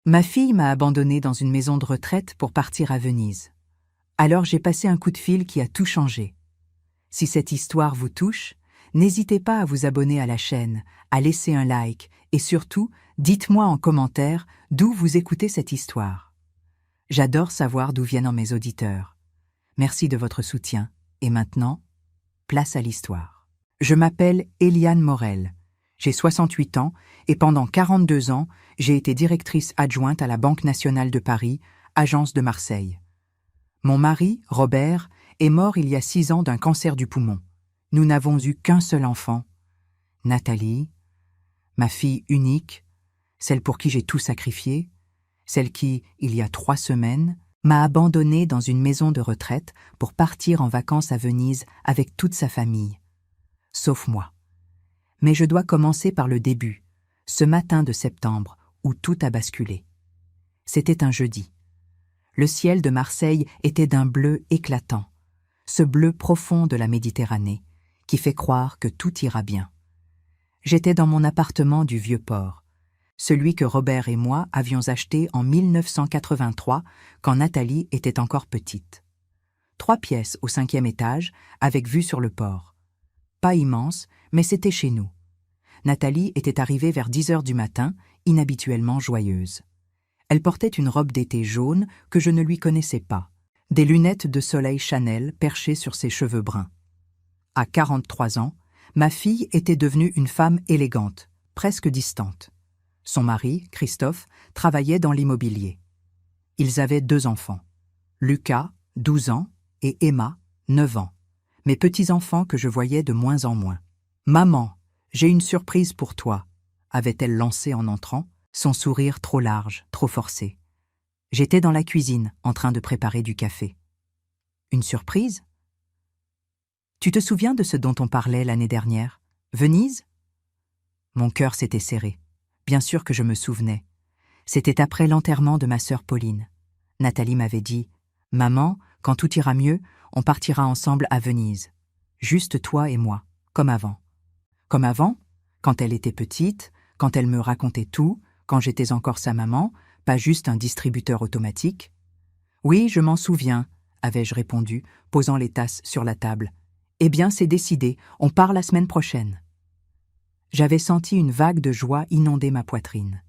Ma fille m'a abandonnée dans une maison de retraite pour partir à Venise. Alors j'ai passé un coup de fil qui a tout changé. Si cette histoire vous touche, n'hésitez pas à vous abonner à la chaîne, à laisser un like et surtout, dites-moi en commentaire d'où vous écoutez cette histoire. J'adore savoir d'où viennent mes auditeurs. Merci de votre soutien. Et maintenant, place à l'histoire. Je m'appelle Eliane Morel. J'ai 68 ans et pendant 42 ans, j'ai été directrice adjointe à la Banque nationale de Paris, agence de Marseille. Mon mari, Robert, est mort il y a 6 ans d'un cancer du poumon. Nous n'avons eu qu'un seul enfant, Nathalie, ma fille unique, celle pour qui j'ai tout sacrifié, celle qui, il y a 3 semaines, m'a abandonnée dans une maison de retraite pour partir en vacances à Venise avec toute sa famille. Sauf moi. Mais je dois commencer par le début, ce matin de septembre où tout a basculé. C'était un jeudi. Le ciel de Marseille était d'un bleu éclatant, ce bleu profond de la Méditerranée, qui fait croire que tout ira bien. J'étais dans mon appartement du Vieux-Port, celui que Robert et moi avions acheté en 1983 quand Nathalie était encore petite. 3 pièces au 5e étage, avec vue sur le port. Pas immense, mais c'était chez nous. Nathalie était arrivée vers 10 heures du matin, inhabituellement joyeuse. Elle portait une robe d'été jaune que je ne lui connaissais pas, des lunettes de soleil Chanel perchées sur ses cheveux bruns. À 43 ans, ma fille était devenue une femme élégante, presque distante. Son mari, Christophe, travaillait dans l'immobilier. Ils avaient 2 enfants, Lucas, 12 ans, et Emma, 9 ans, mes petits-enfants que je voyais de moins en moins. « Maman, j'ai une surprise pour toi », avait-elle lancé en entrant, son sourire trop large, trop forcé. J'étais dans la cuisine, en train de préparer du café. « Une surprise ? Tu te souviens de ce dont on parlait l'année dernière, Venise ?» Mon cœur s'était serré. Bien sûr que je me souvenais. C'était après l'enterrement de ma sœur Pauline. Nathalie m'avait dit « Maman, quand tout ira mieux, on partira ensemble à Venise. Juste toi et moi, comme avant. » Comme avant, quand elle était petite, quand elle me racontait tout, quand j'étais encore sa maman, pas juste un distributeur automatique. « Oui, je m'en souviens, » avais-je répondu, posant les tasses sur la table. « Eh bien, c'est décidé, on part la semaine prochaine. » J'avais senti une vague de joie inonder ma poitrine.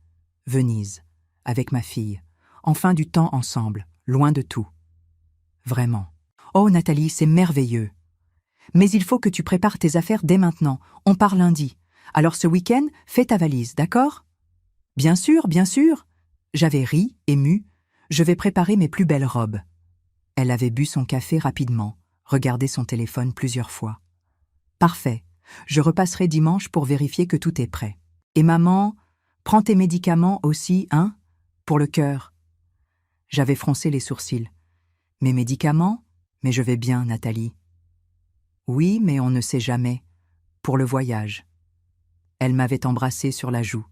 Venise, avec ma fille, enfin du temps ensemble, loin de tout. Vraiment. Oh Nathalie, c'est merveilleux. Mais il faut que tu prépares tes affaires dès maintenant, on part lundi. Alors ce week-end, fais ta valise, d'accord ? Bien sûr, bien sûr. J'avais ri, émue. Je vais préparer mes plus belles robes. Elle avait bu son café rapidement, regardé son téléphone plusieurs fois. Parfait. Je repasserai dimanche pour vérifier que tout est prêt. Et maman, prends tes médicaments aussi, hein ? Pour le cœur. J'avais froncé les sourcils. Mes médicaments ? Mais je vais bien, Nathalie. Oui, mais on ne sait jamais. Pour le voyage. Elle m'avait embrassé sur la joue,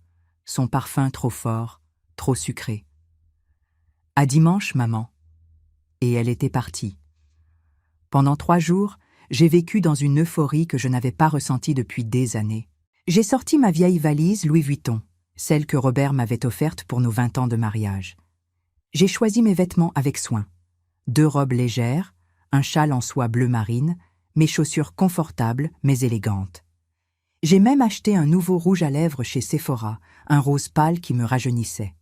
son parfum trop fort, trop sucré. À dimanche, maman. Et elle était partie. Pendant 3 jours, j'ai vécu dans une euphorie que je n'avais pas ressentie depuis des années. J'ai sorti ma vieille valise Louis Vuitton, celle que Robert m'avait offerte pour nos 20 ans de mariage. J'ai choisi mes vêtements avec soin. 2 robes légères, un châle en soie bleu marine, mes chaussures confortables mais élégantes. J'ai même acheté un nouveau rouge à lèvres chez Sephora, un rose pâle qui me rajeunissait.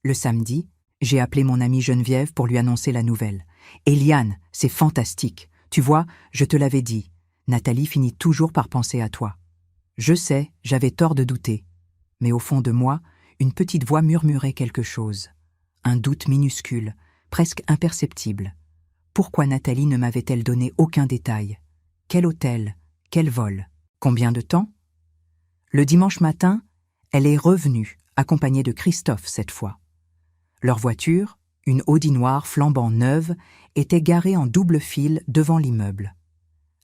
Le samedi, j'ai appelé mon amie Geneviève pour lui annoncer la nouvelle. « Eliane, c'est fantastique. Tu vois, je te l'avais dit. Nathalie finit toujours par penser à toi. » Je sais, j'avais tort de douter. Mais au fond de moi, une petite voix murmurait quelque chose. Un doute minuscule, presque imperceptible. Pourquoi Nathalie ne m'avait-elle donné aucun détail ? Quel hôtel ? Quel vol ? Combien de temps ? Le dimanche matin, elle est revenue, accompagnée de Christophe cette fois. Leur voiture, une Audi noire flambant neuve, était garée en double file devant l'immeuble.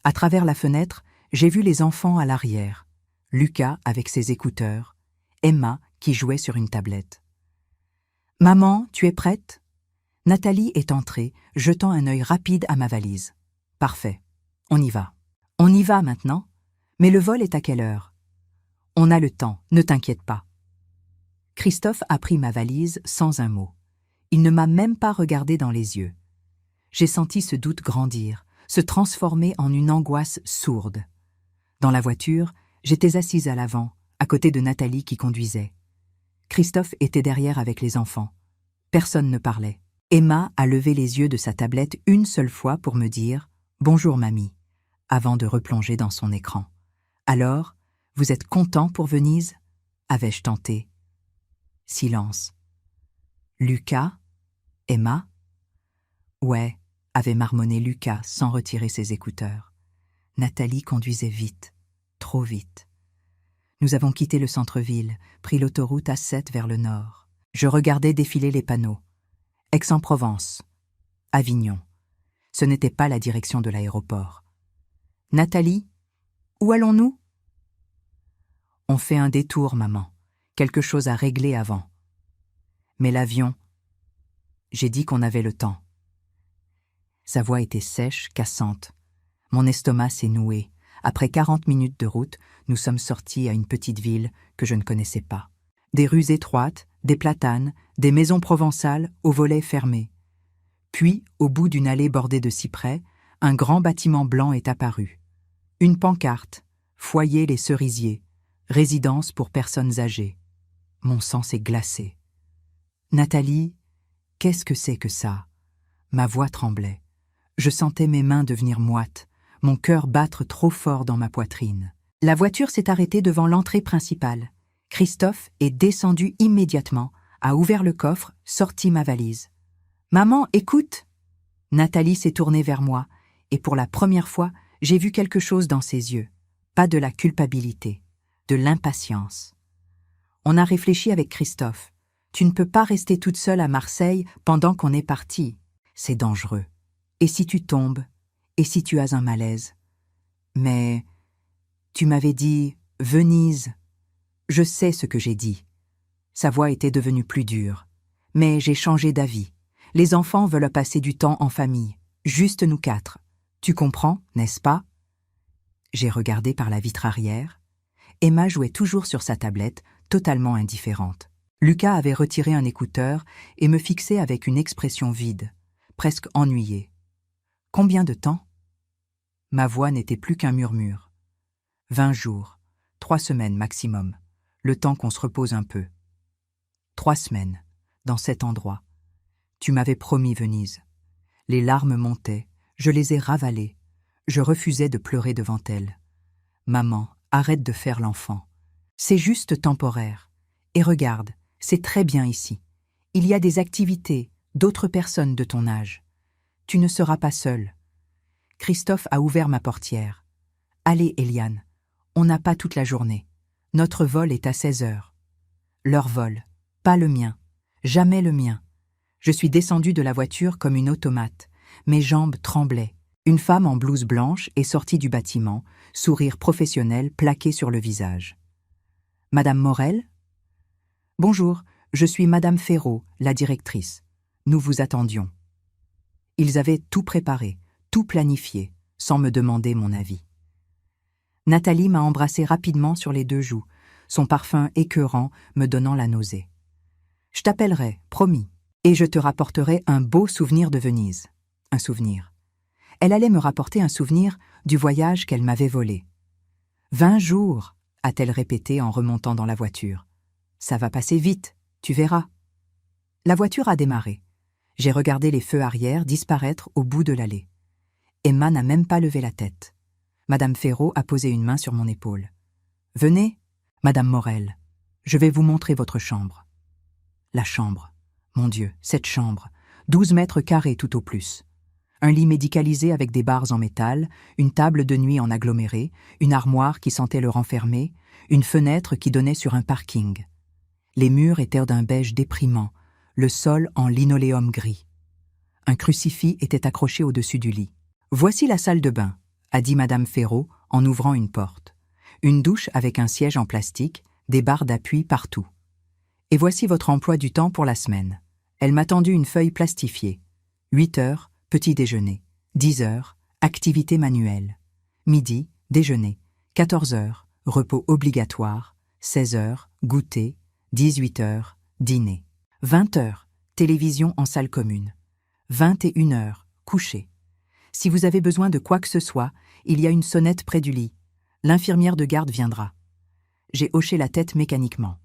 À travers la fenêtre, j'ai vu les enfants à l'arrière, Lucas avec ses écouteurs, Emma qui jouait sur une tablette. « Maman, tu es prête ?» Nathalie est entrée, jetant un œil rapide à ma valise. « Parfait, on y va. » « On y va maintenant. Mais le vol est à quelle heure ? » « On a le temps, ne t'inquiète pas. » Christophe a pris ma valise sans un mot. Il ne m'a même pas regardé dans les yeux. J'ai senti ce doute grandir, se transformer en une angoisse sourde. Dans la voiture, j'étais assise à l'avant, à côté de Nathalie qui conduisait. Christophe était derrière avec les enfants. Personne ne parlait. Emma a levé les yeux de sa tablette une seule fois pour me dire « Bonjour mamie », avant de replonger dans son écran. « Alors, vous êtes content pour Venise ?» avais-je tenté. Silence. « Lucas ? Emma ?»« Ouais », avait marmonné Lucas sans retirer ses écouteurs. Nathalie conduisait vite, trop vite. Nous avons quitté le centre-ville, pris l'autoroute A7 vers le nord. Je regardais défiler les panneaux. Aix-en-Provence, Avignon. Ce n'était pas la direction de l'aéroport. Nathalie, où allons-nous ? On fait un détour, maman. Quelque chose à régler avant. Mais l'avion, j'ai dit qu'on avait le temps. Sa voix était sèche, cassante. Mon estomac s'est noué. Après 40 minutes de route, nous sommes sortis à une petite ville que je ne connaissais pas. Des rues étroites, des platanes, des maisons provençales aux volets fermés. Puis, au bout d'une allée bordée de cyprès, un grand bâtiment blanc est apparu. Une pancarte, foyer les cerisiers, résidence pour personnes âgées. Mon sang s'est glacé. Nathalie, qu'est-ce que c'est que ça ? Ma voix tremblait. Je sentais mes mains devenir moites, mon cœur battre trop fort dans ma poitrine. La voiture s'est arrêtée devant l'entrée principale. Christophe est descendu immédiatement, a ouvert le coffre, sorti ma valise. « Maman, écoute !» Nathalie s'est tournée vers moi, et pour la première fois, j'ai vu quelque chose dans ses yeux. Pas de la culpabilité, de l'impatience. On a réfléchi avec Christophe. Tu ne peux pas rester toute seule à Marseille pendant qu'on est parti. C'est dangereux. Et si tu tombes ? Et si tu as un malaise ? Mais tu m'avais dit « Venise ». Je sais ce que j'ai dit. Sa voix était devenue plus dure. Mais j'ai changé d'avis. Les enfants veulent passer du temps en famille. Juste nous 4. Tu comprends, n'est-ce pas ? J'ai regardé par la vitre arrière. Emma jouait toujours sur sa tablette, totalement indifférente. Lucas avait retiré un écouteur et me fixait avec une expression vide, presque ennuyée. Combien de temps ? Ma voix n'était plus qu'un murmure. 20 jours, 3 semaines maximum, le temps qu'on se repose un peu. 3 semaines, dans cet endroit. Tu m'avais promis Venise. Les larmes montaient, je les ai ravalées. Je refusais de pleurer devant elle. Maman, arrête de faire l'enfant. C'est juste temporaire. Et regarde, c'est très bien ici. Il y a des activités, d'autres personnes de ton âge. Tu ne seras pas seule. Christophe a ouvert ma portière. Allez, Eliane, on n'a pas toute la journée. Notre vol est à 16 heures. Leur vol, pas le mien, jamais le mien. Je suis descendue de la voiture comme une automate. Mes jambes tremblaient. Une femme en blouse blanche est sortie du bâtiment, sourire professionnel plaqué sur le visage. « Madame Morel ?»« Bonjour, je suis Madame Ferraud, la directrice. Nous vous attendions. » Ils avaient tout préparé, tout planifié, sans me demander mon avis. Nathalie m'a embrassé rapidement sur les 2 joues, son parfum écœurant me donnant la nausée. « Je t'appellerai, promis, et je te rapporterai un beau souvenir de Venise. » Un souvenir. Elle allait me rapporter un souvenir du voyage qu'elle m'avait volé. « 20 jours !» a-t-elle répété en remontant dans la voiture. « Ça va passer vite, tu verras. » La voiture a démarré. J'ai regardé les feux arrière disparaître au bout de l'allée. Emma n'a même pas levé la tête. Madame Ferraud a posé une main sur mon épaule. « Venez, Madame Morel, je vais vous montrer votre chambre. » La chambre. Mon Dieu, cette chambre. 12 mètres carrés tout au plus. Un lit médicalisé avec des barres en métal, une table de nuit en aggloméré, une armoire qui sentait le renfermer, une fenêtre qui donnait sur un parking. Les murs étaient d'un beige déprimant, le sol en linoléum gris. Un crucifix était accroché au-dessus du lit. « Voici la salle de bain », a dit Madame Ferraud en ouvrant une porte. Une douche avec un siège en plastique, des barres d'appui partout. « Et voici votre emploi du temps pour la semaine. » Elle m'a tendu une feuille plastifiée. 8 heures, petit déjeuner. 10 heures, activité manuelle. Midi, déjeuner. 14 heures, repos obligatoire. 16 heures, goûter. 18h, dîner. 20h, télévision en salle commune. 21h, coucher. Si vous avez besoin de quoi que ce soit, il y a une sonnette près du lit. L'infirmière de garde viendra. J'ai hoché la tête mécaniquement.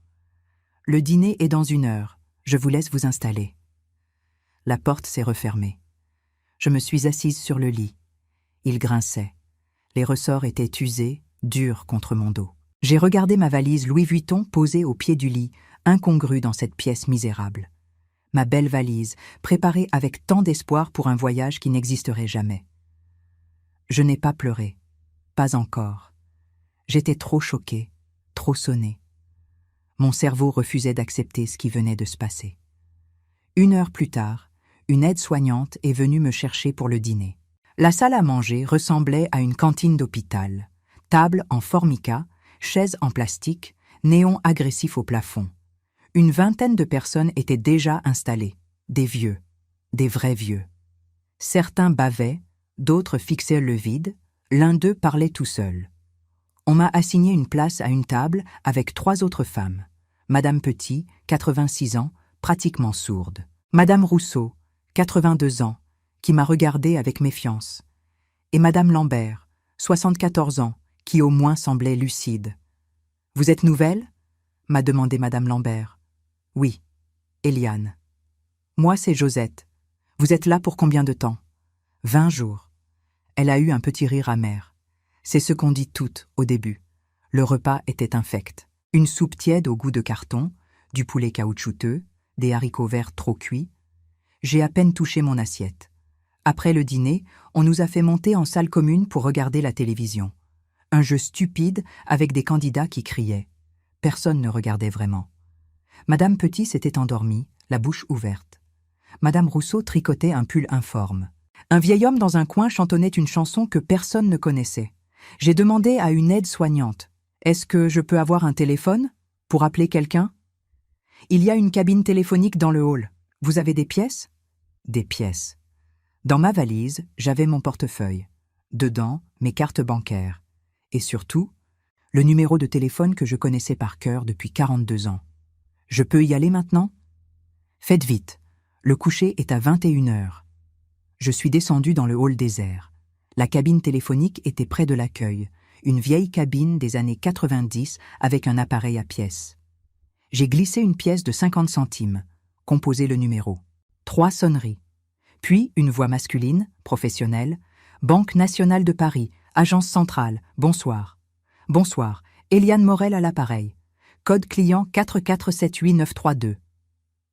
Le dîner est dans 1 heure. Je vous laisse vous installer. La porte s'est refermée. Je me suis assise sur le lit. Il grinçait. Les ressorts étaient usés, durs contre mon dos. J'ai regardé ma valise Louis Vuitton posée au pied du lit, incongrue dans cette pièce misérable. Ma belle valise, préparée avec tant d'espoir pour un voyage qui n'existerait jamais. Je n'ai pas pleuré. Pas encore. J'étais trop choquée, trop sonnée. Mon cerveau refusait d'accepter ce qui venait de se passer. 1 heure plus tard, une aide-soignante est venue me chercher pour le dîner. La salle à manger ressemblait à une cantine d'hôpital. Table en formica, chaises en plastique, néons agressifs au plafond. Une vingtaine de personnes étaient déjà installées. Des vieux, des vrais vieux. Certains bavaient, d'autres fixaient le vide, l'un d'eux parlait tout seul. On m'a assigné une place à une table avec 3 autres femmes. Madame Petit, 86 ans, pratiquement sourde. Madame Rousseau, 82 ans, qui m'a regardée avec méfiance. Et Madame Lambert, 74 ans, qui au moins semblait lucide. « Vous êtes nouvelle ?» m'a demandé Madame Lambert. « Oui, Eliane. »« Moi, c'est Josette. Vous êtes là pour combien de temps ?»« 20 jours. » Elle a eu un petit rire amer. C'est ce qu'on dit toutes au début. Le repas était infect. Une soupe tiède au goût de carton, du poulet caoutchouteux, des haricots verts trop cuits. J'ai à peine touché mon assiette. Après le dîner, on nous a fait monter en salle commune pour regarder la télévision. Un jeu stupide avec des candidats qui criaient. Personne ne regardait vraiment. Madame Petit s'était endormie, la bouche ouverte. Madame Rousseau tricotait un pull informe. Un vieil homme dans un coin chantonnait une chanson que personne ne connaissait. J'ai demandé à une aide-soignante « Est-ce que je peux avoir un téléphone pour appeler quelqu'un ?»« Il y a une cabine téléphonique dans le hall. Vous avez des pièces ?» Des pièces. Dans ma valise, j'avais mon portefeuille. Dedans, mes cartes bancaires. Et surtout, le numéro de téléphone que je connaissais par cœur depuis 42 ans. Je peux y aller maintenant ? Faites vite. Le coucher est à 21h. Je suis descendue dans le hall désert. La cabine téléphonique était près de l'accueil, une vieille cabine des années 90 avec un appareil à pièces. J'ai glissé une pièce de 50 centimes, composé le numéro. 3 sonneries. Puis une voix masculine, professionnelle. « Banque nationale de Paris, agence centrale, bonsoir. »« Bonsoir, Eliane Morel à l'appareil. Code client 4478932. »«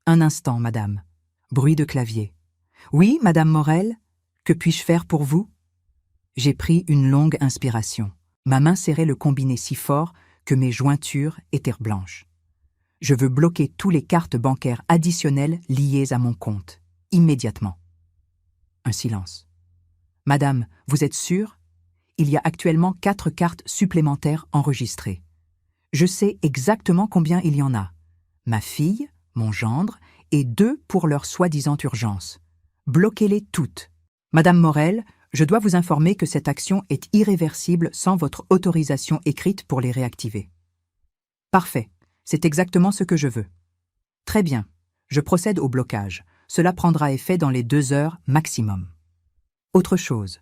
Un instant, madame. » Bruit de clavier. « Oui, madame Morel, que puis-je faire pour vous ?» J'ai pris une longue inspiration. Ma main serrait le combiné si fort que mes jointures étaient blanches. Je veux bloquer tous les cartes bancaires additionnelles liées à mon compte, immédiatement. Un silence. « Madame, vous êtes sûre ? Il y a actuellement 4 cartes supplémentaires enregistrées. Je sais exactement combien il y en a. Ma fille, mon gendre, et 2 pour leur soi-disant urgence. Bloquez-les toutes. Madame Morel, je dois vous informer que cette action est irréversible sans votre autorisation écrite pour les réactiver. » Parfait, c'est exactement ce que je veux. Très bien, je procède au blocage. Cela prendra effet dans les 2 heures maximum. Autre chose,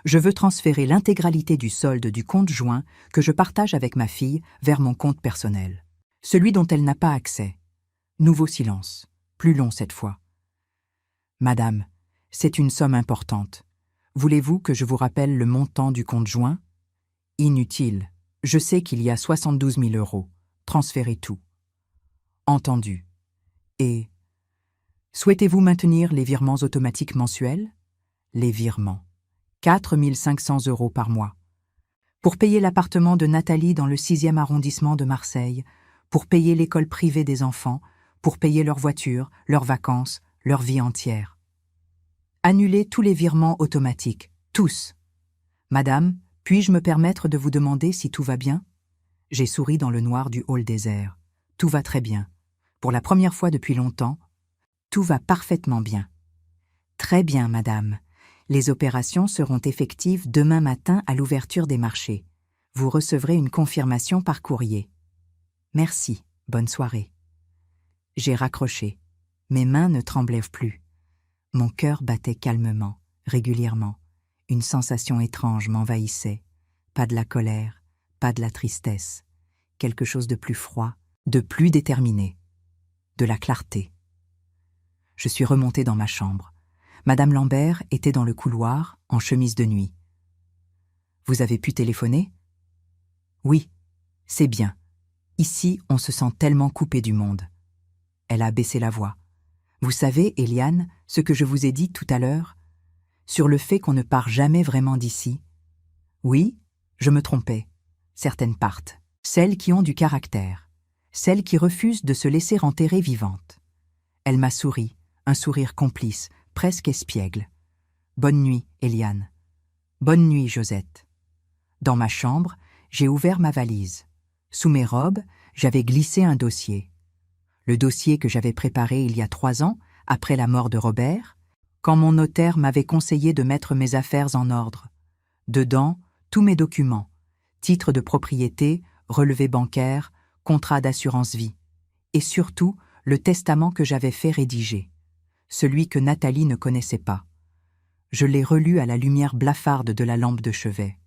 je veux transférer l'intégralité du solde du compte joint que je partage avec ma fille vers mon compte personnel. Celui dont elle n'a pas accès. Nouveau silence, plus long cette fois. Madame, c'est une somme importante. Voulez-vous que je vous rappelle le montant du compte joint ? Inutile. Je sais qu'il y a 72 000 €. Transférez tout. Entendu. Et souhaitez-vous maintenir les virements automatiques mensuels ? Les virements. 4 500 € par mois. Pour payer l'appartement de Nathalie dans le 6e arrondissement de Marseille, pour payer l'école privée des enfants, pour payer leur voiture, leurs vacances, leur vie entière. Annulez tous les virements automatiques, tous. Madame, puis-je me permettre de vous demander si tout va bien ? J'ai souri dans le noir du hall désert. Tout va très bien. Pour la première fois depuis longtemps, tout va parfaitement bien. Très bien, madame. Les opérations seront effectives demain matin à l'ouverture des marchés. Vous recevrez une confirmation par courrier. Merci, bonne soirée. J'ai raccroché. Mes mains ne tremblaient plus. Mon cœur battait calmement, régulièrement. Une sensation étrange m'envahissait. Pas de la colère, pas de la tristesse. Quelque chose de plus froid, de plus déterminé. De la clarté. Je suis remontée dans ma chambre. Madame Lambert était dans le couloir, en chemise de nuit. « Vous avez pu téléphoner ?»« Oui, c'est bien. Ici, on se sent tellement coupé du monde. » Elle a baissé la voix. « Vous savez, Eliane, ce que je vous ai dit tout à l'heure, sur le fait qu'on ne part jamais vraiment d'ici. Oui, je me trompais. Certaines partent. Celles qui ont du caractère. Celles qui refusent de se laisser enterrer vivantes. » Elle m'a souri, un sourire complice, presque espiègle. « Bonne nuit, Eliane. Bonne nuit, Josette. » Dans ma chambre, j'ai ouvert ma valise. Sous mes robes, j'avais glissé un dossier. Le dossier que j'avais préparé il y a 3 ans, après la mort de Robert, quand mon notaire m'avait conseillé de mettre mes affaires en ordre. Dedans, tous mes documents, titres de propriété, relevés bancaires, contrat d'assurance vie, et surtout le testament que j'avais fait rédiger, celui que Nathalie ne connaissait pas. Je l'ai relu à la lumière blafarde de la lampe de chevet.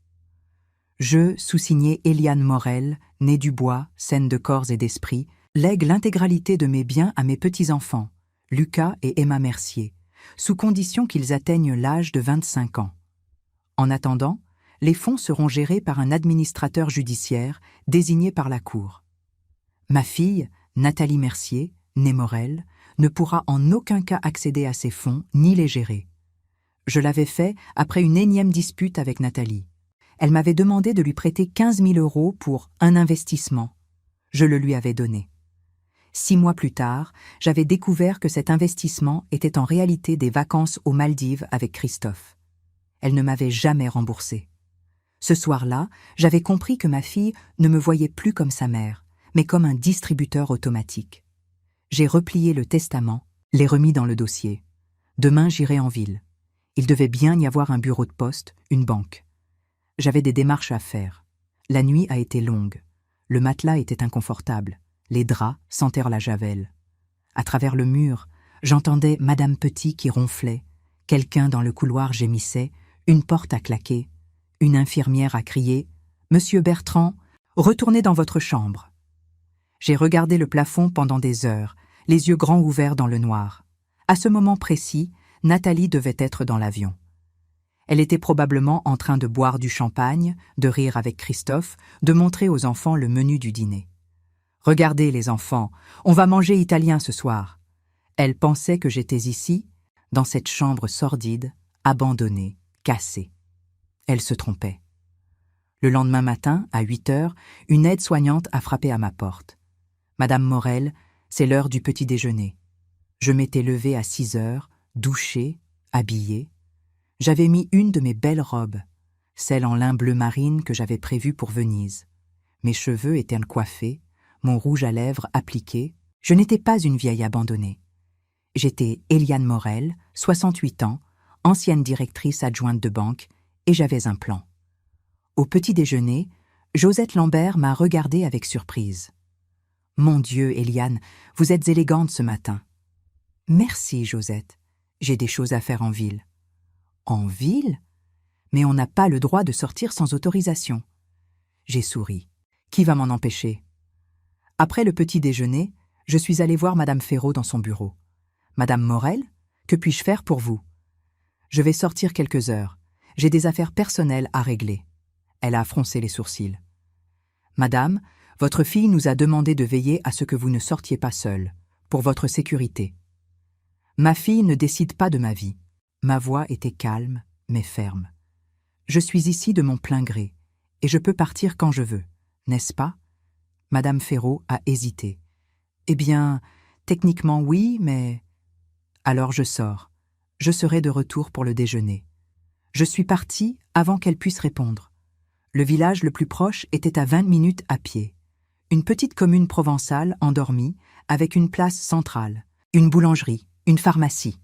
Je, sous-signé Eliane Morel, née du bois, saine de corps et d'esprit, lègue l'intégralité de mes biens à mes petits-enfants, Lucas et Emma Mercier, sous condition qu'ils atteignent l'âge de 25 ans. En attendant, les fonds seront gérés par un administrateur judiciaire désigné par la Cour. Ma fille, Nathalie Mercier, née Morel, ne pourra en aucun cas accéder à ces fonds ni les gérer. Je l'avais fait après une énième dispute avec Nathalie. Elle m'avait demandé de lui prêter 15 000 € pour un investissement. Je le lui avais donné. 6 mois plus tard, j'avais découvert que cet investissement était en réalité des vacances aux Maldives avec Christophe. Elle ne m'avait jamais remboursé. Ce soir-là, j'avais compris que ma fille ne me voyait plus comme sa mère, mais comme un distributeur automatique. J'ai replié le testament, l'ai remis dans le dossier. Demain, j'irai en ville. Il devait bien y avoir un bureau de poste, une banque. J'avais des démarches à faire. La nuit a été longue. Le matelas était inconfortable. Les draps sentèrent la javel. À travers le mur, j'entendais Madame Petit qui ronflait. Quelqu'un dans le couloir gémissait. Une porte a claqué. Une infirmière a crié « Monsieur Bertrand, retournez dans votre chambre !» J'ai regardé le plafond pendant des heures, les yeux grands ouverts dans le noir. À ce moment précis, Nathalie devait être dans l'avion. Elle était probablement en train de boire du champagne, de rire avec Christophe, de montrer aux enfants le menu du dîner. « Regardez les enfants, on va manger italien ce soir. » Elle pensait que j'étais ici, dans cette chambre sordide, abandonnée, cassée. Elle se trompait. Le lendemain matin, à 8 heures, une aide-soignante a frappé à ma porte. « Madame Morel, c'est l'heure du petit déjeuner. » Je m'étais levée à 6 heures, douchée, habillée. J'avais mis une de mes belles robes, celle en lin bleu marine que j'avais prévue pour Venise. Mes cheveux étaient coiffés, mon rouge à lèvres appliqué. Je n'étais pas une vieille abandonnée. J'étais Eliane Morel, 68 ans, ancienne directrice adjointe de banque, et j'avais un plan. Au petit déjeuner, Josette Lambert m'a regardée avec surprise. « Mon Dieu, Eliane, vous êtes élégante ce matin. »« Merci, Josette. J'ai des choses à faire en ville. »« En ville ? Mais on n'a pas le droit de sortir sans autorisation. » J'ai souri. Qui va m'en empêcher ? Après le petit déjeuner, je suis allée voir Madame Ferraud dans son bureau. « Madame Morel, que puis-je faire pour vous ? » « Je vais sortir quelques heures. J'ai des affaires personnelles à régler. » Elle a froncé les sourcils. « Madame, votre fille nous a demandé de veiller à ce que vous ne sortiez pas seule, pour votre sécurité. » Ma fille ne décide pas de ma vie. Ma voix était calme, mais ferme. Je suis ici de mon plein gré, et je peux partir quand je veux, n'est-ce pas ? Madame Ferraud a hésité. Eh bien, techniquement oui, mais... Alors je sors. Je serai de retour pour le déjeuner. Je suis partie avant qu'elle puisse répondre. Le village le plus proche était à 20 minutes à pied. Une petite commune provençale endormie, avec une place centrale, une boulangerie, une pharmacie,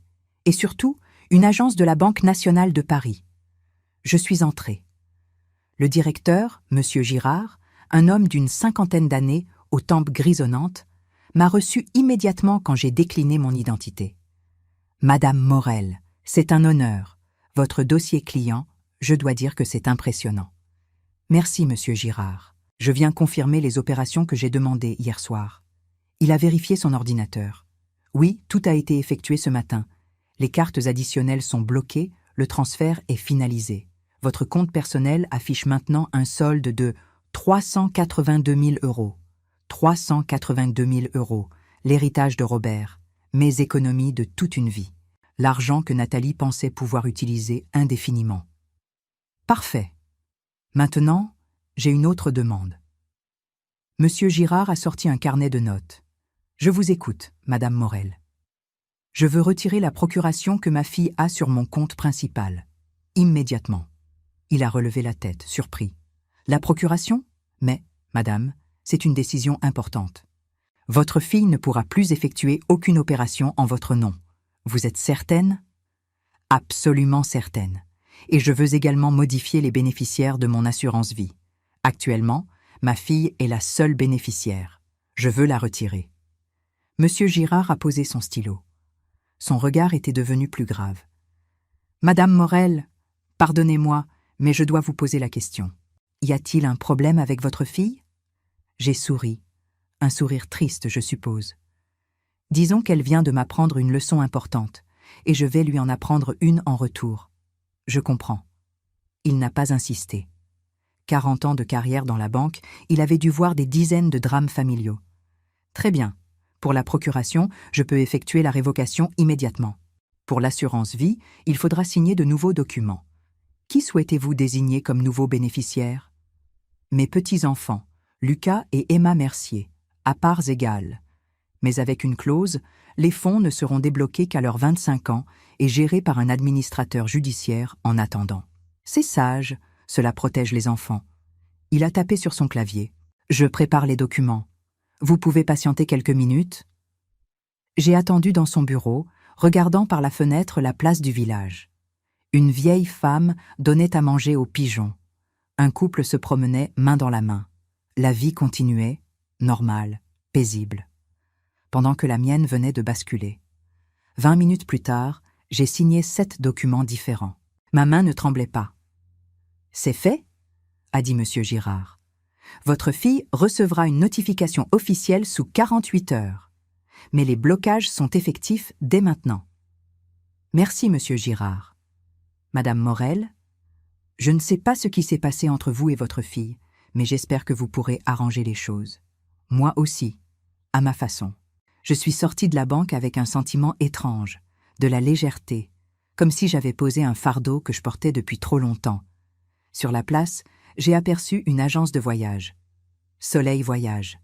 et surtout une agence de la Banque nationale de Paris. Je suis entrée. Le directeur, M. Girard, un homme d'une 50aine d'années, aux tempes grisonnantes, m'a reçu immédiatement quand j'ai décliné mon identité. Madame Morel, c'est un honneur. Votre dossier client, je dois dire que c'est impressionnant. Merci, monsieur Girard. Je viens confirmer les opérations que j'ai demandées hier soir. Il a vérifié son ordinateur. Oui, tout a été effectué ce matin. Les cartes additionnelles sont bloquées, le transfert est finalisé. Votre compte personnel affiche maintenant un solde de 382 000 €. 382 000 €, l'héritage de Robert, mes économies de toute une vie. L'argent que Nathalie pensait pouvoir utiliser indéfiniment. Parfait. Maintenant, j'ai une autre demande. Monsieur Girard a sorti un carnet de notes. Je vous écoute, Madame Morel. Je veux retirer la procuration que ma fille a sur mon compte principal. Immédiatement. Il a relevé la tête, surpris. La procuration? Mais, Madame, c'est une décision importante. Votre fille ne pourra plus effectuer aucune opération en votre nom. Vous êtes certaine? Absolument certaine. Et je veux également modifier les bénéficiaires de mon assurance vie. Actuellement, ma fille est la seule bénéficiaire. Je veux la retirer. Monsieur Girard a posé son stylo. Son regard était devenu plus grave. Madame Morel, pardonnez-moi, mais je dois vous poser la question. Y a-t-il un problème avec votre fille? J'ai souri. Un sourire triste, je suppose. Disons qu'elle vient de m'apprendre une leçon importante, et je vais lui en apprendre une en retour. Je comprends. Il n'a pas insisté. 40 ans de carrière dans la banque, il avait dû voir des dizaines de drames familiaux. Très bien. Pour la procuration, je peux effectuer la révocation immédiatement. Pour l'assurance vie, il faudra signer de nouveaux documents. Qui souhaitez-vous désigner comme nouveaux bénéficiaires? Mes petits-enfants, Lucas et Emma Mercier, à parts égales. Mais avec une clause, les fonds ne seront débloqués qu'à leurs 25 ans et gérés par un administrateur judiciaire en attendant. C'est sage, cela protège les enfants. Il a tapé sur son clavier. Je prépare les documents. Vous pouvez patienter quelques minutes? J'ai attendu dans son bureau, regardant par la fenêtre la place du village. Une vieille femme donnait à manger aux pigeons. Un couple se promenait main dans la main. La vie continuait, normale, paisible. Pendant que la mienne venait de basculer. 20 minutes plus tard, j'ai signé 7 documents différents. Ma main ne tremblait pas. « C'est fait ?» a dit monsieur Girard. « Votre fille recevra une notification officielle sous 48 heures. Mais les blocages sont effectifs dès maintenant. » Merci, monsieur Girard. Madame Morel, je ne sais pas ce qui s'est passé entre vous et votre fille, mais j'espère que vous pourrez arranger les choses. Moi aussi, à ma façon. Je suis sortie de la banque avec un sentiment étrange, de la légèreté, comme si j'avais posé un fardeau que je portais depuis trop longtemps. Sur la place, j'ai aperçu une agence de voyage. Soleil Voyage.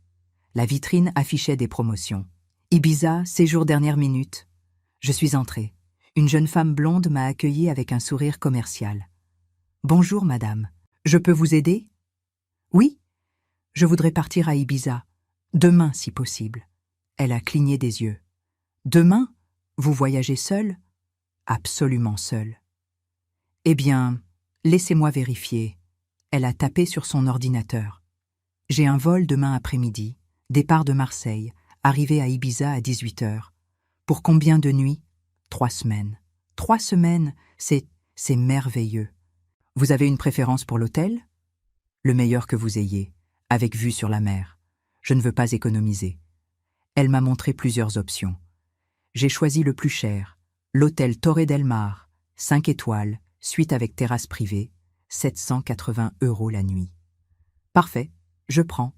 La vitrine affichait des promotions. Ibiza, séjour dernière minute. Je suis entrée. Une jeune femme blonde m'a accueillie avec un sourire commercial. « Bonjour, madame. Je peux vous aider ?»« Oui. Je voudrais partir à Ibiza. Demain, si possible. » Elle a cligné des yeux. « Demain? Vous voyagez seule ?»« Absolument seule. »« Eh bien, laissez-moi vérifier. » Elle a tapé sur son ordinateur. « J'ai un vol demain après-midi, départ de Marseille, arrivé à Ibiza à 18 heures. Pour combien de nuits? 3 semaines. 3 semaines, c'est merveilleux. Vous avez une préférence pour l'hôtel? Le meilleur que vous ayez, avec vue sur la mer. Je ne veux pas économiser. Elle m'a montré plusieurs options. J'ai choisi le plus cher, l'hôtel Torre del Mar, 5 étoiles, suite avec terrasse privée, 780 € la nuit. Parfait, je prends.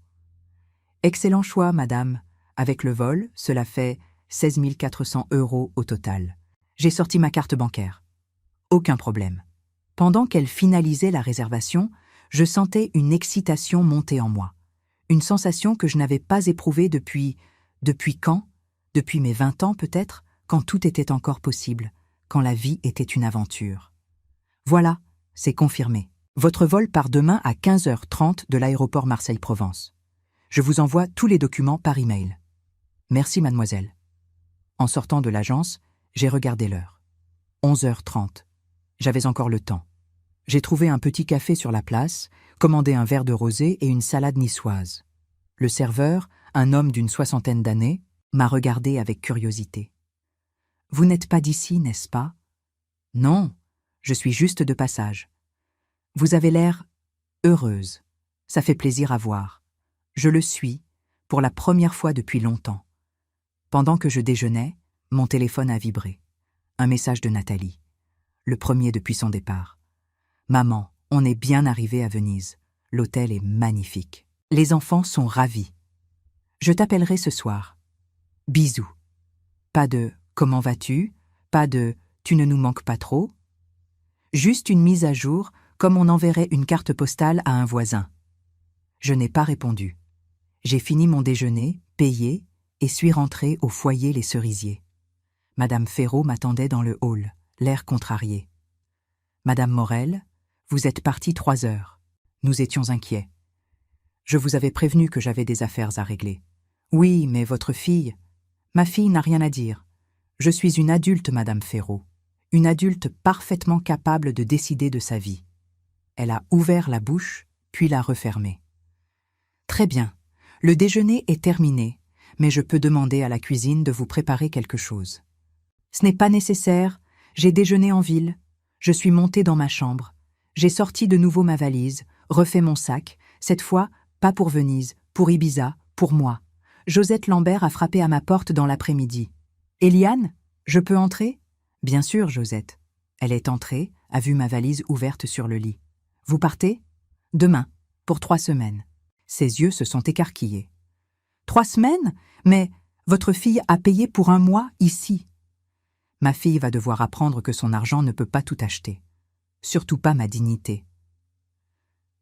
Excellent choix, madame. Avec le vol, cela fait 16 400 € au total. J'ai sorti ma carte bancaire. Aucun problème. Pendant qu'elle finalisait la réservation, je sentais une excitation monter en moi. Une sensation que je n'avais pas éprouvée depuis quand? Depuis mes 20 ans peut-être, quand tout était encore possible, quand la vie était une aventure. Voilà, c'est confirmé. Votre vol part demain à 15h30 de l'aéroport Marseille-Provence. Je vous envoie tous les documents par email. Merci, mademoiselle. En sortant de l'agence, j'ai regardé l'heure. 11h30. J'avais encore le temps. J'ai trouvé un petit café sur la place, commandé un verre de rosé et une salade niçoise. Le serveur, Un homme d'une 60aine d'années m'a regardé avec curiosité. « Vous n'êtes pas d'ici, n'est-ce pas ?»« Non, je suis juste de passage. »« Vous avez l'air heureuse. Ça fait plaisir à voir. Je le suis, pour la première fois depuis longtemps. » Pendant que je déjeunais, mon téléphone a vibré. Un message de Nathalie. Le premier depuis son départ. « Maman, on est bien arrivé à Venise. L'hôtel est magnifique. Les enfants sont ravis. Je t'appellerai ce soir. Bisous. » Pas de « comment vas-tu » Pas de « tu ne nous manques pas trop ?» Juste une mise à jour, comme on enverrait une carte postale à un voisin. Je n'ai pas répondu. J'ai fini mon déjeuner, payé, et suis rentrée au foyer Les Cerisiers. Madame Ferraud m'attendait dans le hall, l'air contrarié. « Madame Morel, vous êtes partie 3 heures. » Nous étions inquiets. Je vous avais prévenu que j'avais des affaires à régler. « Oui, mais votre fille... » « Ma fille n'a rien à dire. Je suis une adulte, Madame Ferraud. Une adulte parfaitement capable de décider de sa vie. » Elle a ouvert la bouche, puis l'a refermée. « Très bien. Le déjeuner est terminé, mais je peux demander à la cuisine de vous préparer quelque chose. »« Ce n'est pas nécessaire. J'ai déjeuné en ville. Je suis montée dans ma chambre. J'ai sorti de nouveau ma valise, refait mon sac. Cette fois, pas pour Venise, pour Ibiza, pour moi. Josette Lambert a frappé à ma porte dans l'après-midi. « Eliane, je peux entrer ?»« Bien sûr, Josette. » Elle est entrée, a vu ma valise ouverte sur le lit. « Vous partez ?»« Demain, pour 3 semaines. » Ses yeux se sont écarquillés. « 3 semaines ? Mais votre fille a payé pour 1 mois ici. » Ma fille va devoir apprendre que son argent ne peut pas tout acheter. Surtout pas ma dignité.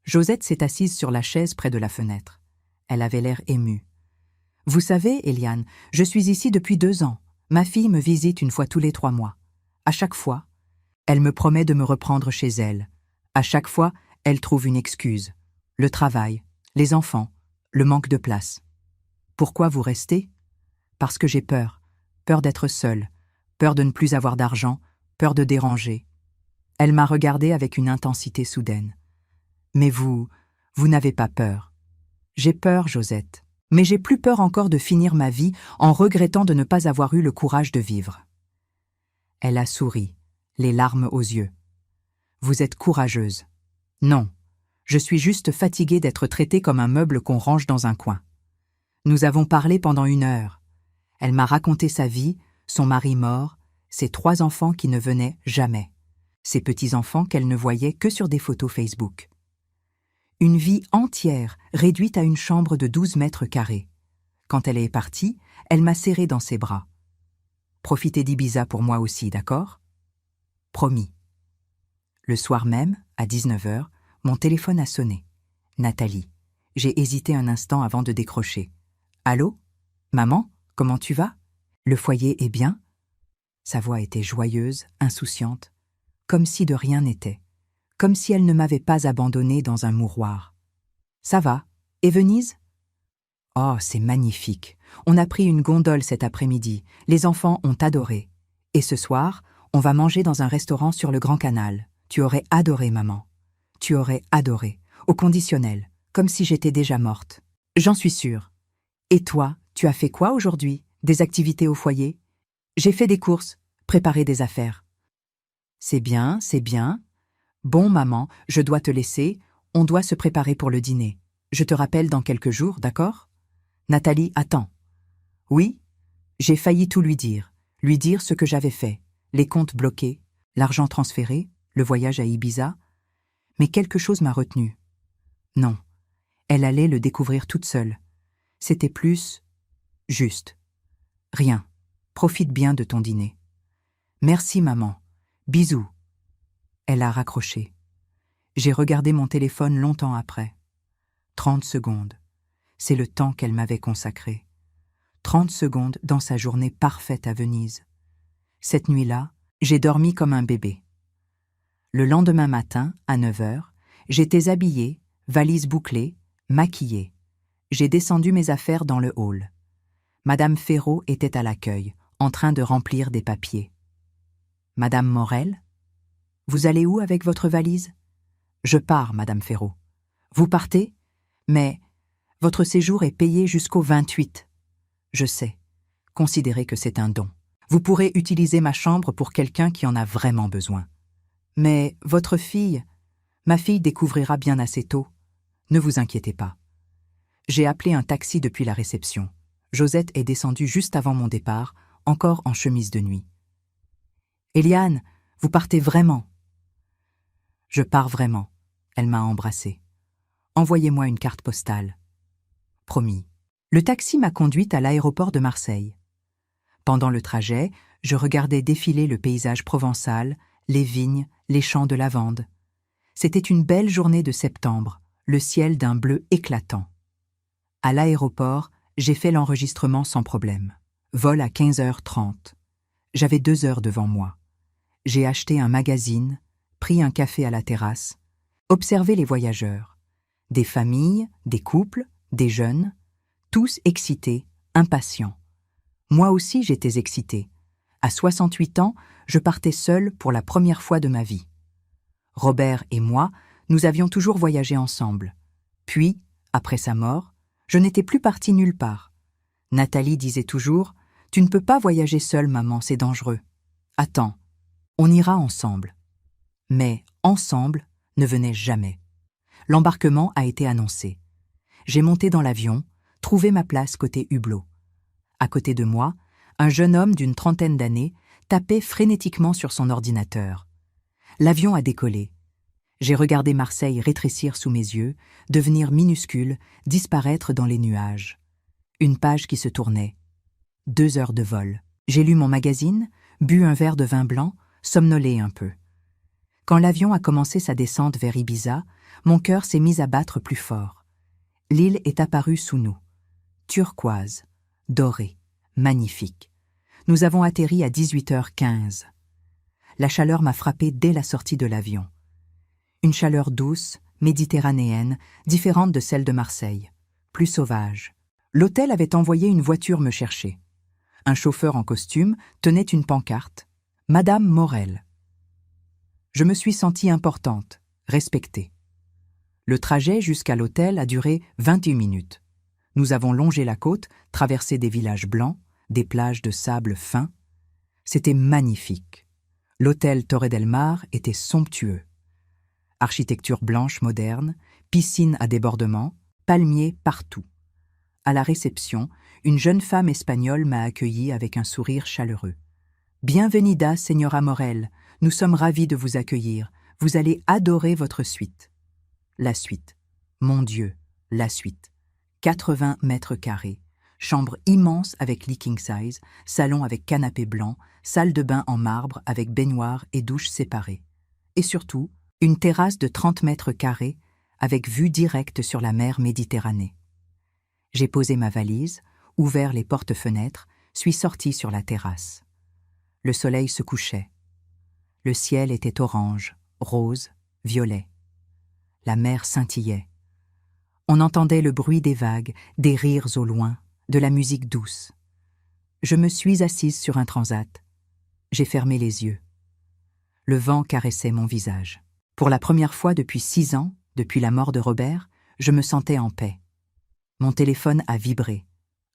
Josette s'est assise sur la chaise près de la fenêtre. Elle avait l'air émue. « Vous savez, Eliane, je suis ici depuis 2 ans. Ma fille me visite 1 fois tous les 3 mois. À chaque fois, elle me promet de me reprendre chez elle. À chaque fois, elle trouve une excuse. Le travail, les enfants, le manque de place. Pourquoi vous restez ? Parce que j'ai peur. Peur d'être seule. Peur de ne plus avoir d'argent. Peur de déranger. » Elle m'a regardée avec une intensité soudaine. « Mais vous n'avez pas peur. » « J'ai peur, Josette. Mais j'ai plus peur encore de finir ma vie en regrettant de ne pas avoir eu le courage de vivre. » Elle a souri, les larmes aux yeux. « Vous êtes courageuse. » »« Non, je suis juste fatiguée d'être traitée comme un meuble qu'on range dans un coin. » Nous avons parlé pendant 1 heure. Elle m'a raconté sa vie, son mari mort, ses 3 enfants qui ne venaient jamais, ses petits-enfants qu'elle ne voyait que sur des photos Facebook. Une vie entière réduite à une chambre de 12 mètres carrés. Quand elle est partie, elle m'a serrée dans ses bras. « Profitez d'Ibiza pour moi aussi, d'accord ? » Promis. Le soir même, à 19h, mon téléphone a sonné. Nathalie. J'ai hésité un instant avant de décrocher. « Allô ? Maman, comment tu vas ? Le foyer est bien ?» Sa voix était joyeuse, insouciante, comme si de rien n'était. Comme si elle ne m'avait pas abandonnée dans un mouroir. « Ça va ? Et Venise ? » ?»« Oh, c'est magnifique. On a pris une gondole cet après-midi. Les enfants ont adoré. Et ce soir, on va manger dans un restaurant sur le Grand Canal. Tu aurais adoré, maman. Tu aurais adoré. Au conditionnel, comme si j'étais déjà morte. J'en suis sûre. Et toi, tu as fait quoi aujourd'hui ? Des activités au foyer ? » ?»« J'ai fait des courses, préparé des affaires. »« C'est bien, c'est bien. Bon, maman, je dois te laisser. On doit se préparer pour le dîner. Je te rappelle dans quelques jours, d'accord ? Nathalie, attends. Oui ? J'ai failli tout lui dire ce que j'avais fait, les comptes bloqués, l'argent transféré, le voyage à Ibiza. Mais quelque chose m'a retenue. Non, elle allait le découvrir toute seule. C'était plus... juste. Rien. Profite bien de ton dîner. Merci, maman. Bisous. Elle a raccroché. J'ai regardé mon téléphone longtemps après. 30 secondes. C'est le temps qu'elle m'avait consacré. 30 secondes dans sa journée parfaite à Venise. Cette nuit-là, j'ai dormi comme un bébé. Le lendemain matin, à 9h, j'étais habillée, valise bouclée, maquillée. J'ai descendu mes affaires dans le hall. Madame Ferraud était à l'accueil, en train de remplir des papiers. « Madame Morel ? Vous allez où avec votre valise ? » « Je pars, Madame Ferraud. »« Vous partez ? Mais Votre séjour est payé jusqu'au 28. Je sais. Considérez que c'est un don. Vous pourrez utiliser ma chambre pour quelqu'un qui en a vraiment besoin. Mais votre fille, ma fille découvrira bien assez tôt. Ne vous inquiétez pas. J'ai appelé un taxi depuis la réception. Josette est descendue juste avant mon départ, encore en chemise de nuit. Eliane, vous partez vraiment? Je pars vraiment. Elle m'a embrassée. Envoyez-moi une carte postale. Promis. Le taxi m'a conduite à l'aéroport de Marseille. Pendant le trajet, je regardais défiler le paysage provençal, les vignes, les champs de lavande. C'était une belle journée de septembre, le ciel d'un bleu éclatant. À l'aéroport, j'ai fait l'enregistrement sans problème. Vol à 15h30. J'avais 2 heures devant moi. J'ai acheté un magazine, pris un café à la terrasse, observé les voyageurs. Des familles, des couples, des jeunes, tous excités, impatients. Moi aussi j'étais excitée. À 68 ans, je partais seule pour la première fois de ma vie. Robert et moi, nous avions toujours voyagé ensemble. Puis, après sa mort, je n'étais plus partie nulle part. Nathalie disait toujours « Tu ne peux pas voyager seule, maman, c'est dangereux. » Attends, on ira ensemble. Mais ensemble ne venait jamais. L'embarquement a été annoncé. J'ai monté dans l'avion, trouvé ma place côté hublot. À côté de moi, un jeune homme d'une 30aine d'années tapait frénétiquement sur son ordinateur. L'avion a décollé. J'ai regardé Marseille rétrécir sous mes yeux, devenir minuscule, disparaître dans les nuages. Une page qui se tournait. 2 heures de vol. J'ai lu mon magazine, bu un verre de vin blanc, somnolé un peu. Quand l'avion a commencé sa descente vers Ibiza, mon cœur s'est mis à battre plus fort. L'île est apparue sous nous. Turquoise, dorée, magnifique. Nous avons atterri à 18h15. La chaleur m'a frappée dès la sortie de l'avion. Une chaleur douce, méditerranéenne, différente de celle de Marseille, plus sauvage. L'hôtel avait envoyé une voiture me chercher. Un chauffeur en costume tenait une pancarte. « Madame Morel ». Je me suis sentie importante, respectée. Le trajet jusqu'à l'hôtel a duré 21 minutes. Nous avons longé la côte, traversé des villages blancs, des plages de sable fin. C'était magnifique. L'hôtel Torre del Mar était somptueux. Architecture blanche moderne, piscine à débordement, palmiers partout. À la réception, une jeune femme espagnole m'a accueilli avec un sourire chaleureux. « Bienvenida, Señora Morel, nous sommes ravis de vous accueillir. Vous allez adorer votre suite. » La suite. Mon Dieu, la suite. 80 mètres carrés. Chambre immense avec lit king size, salon avec canapé blanc, salle de bain en marbre avec baignoire et douche séparées. Et surtout, une terrasse de 30 mètres carrés avec vue directe sur la mer Méditerranée. J'ai posé ma valise, ouvert les portes-fenêtres, suis sortie sur la terrasse. Le soleil se couchait. Le ciel était orange, rose, violet. La mer scintillait. On entendait le bruit des vagues, des rires au loin, de la musique douce. Je me suis assise sur un transat. J'ai fermé les yeux. Le vent caressait mon visage. Pour la première fois depuis 6 ans, depuis la mort de Robert, je me sentais en paix. Mon téléphone a vibré.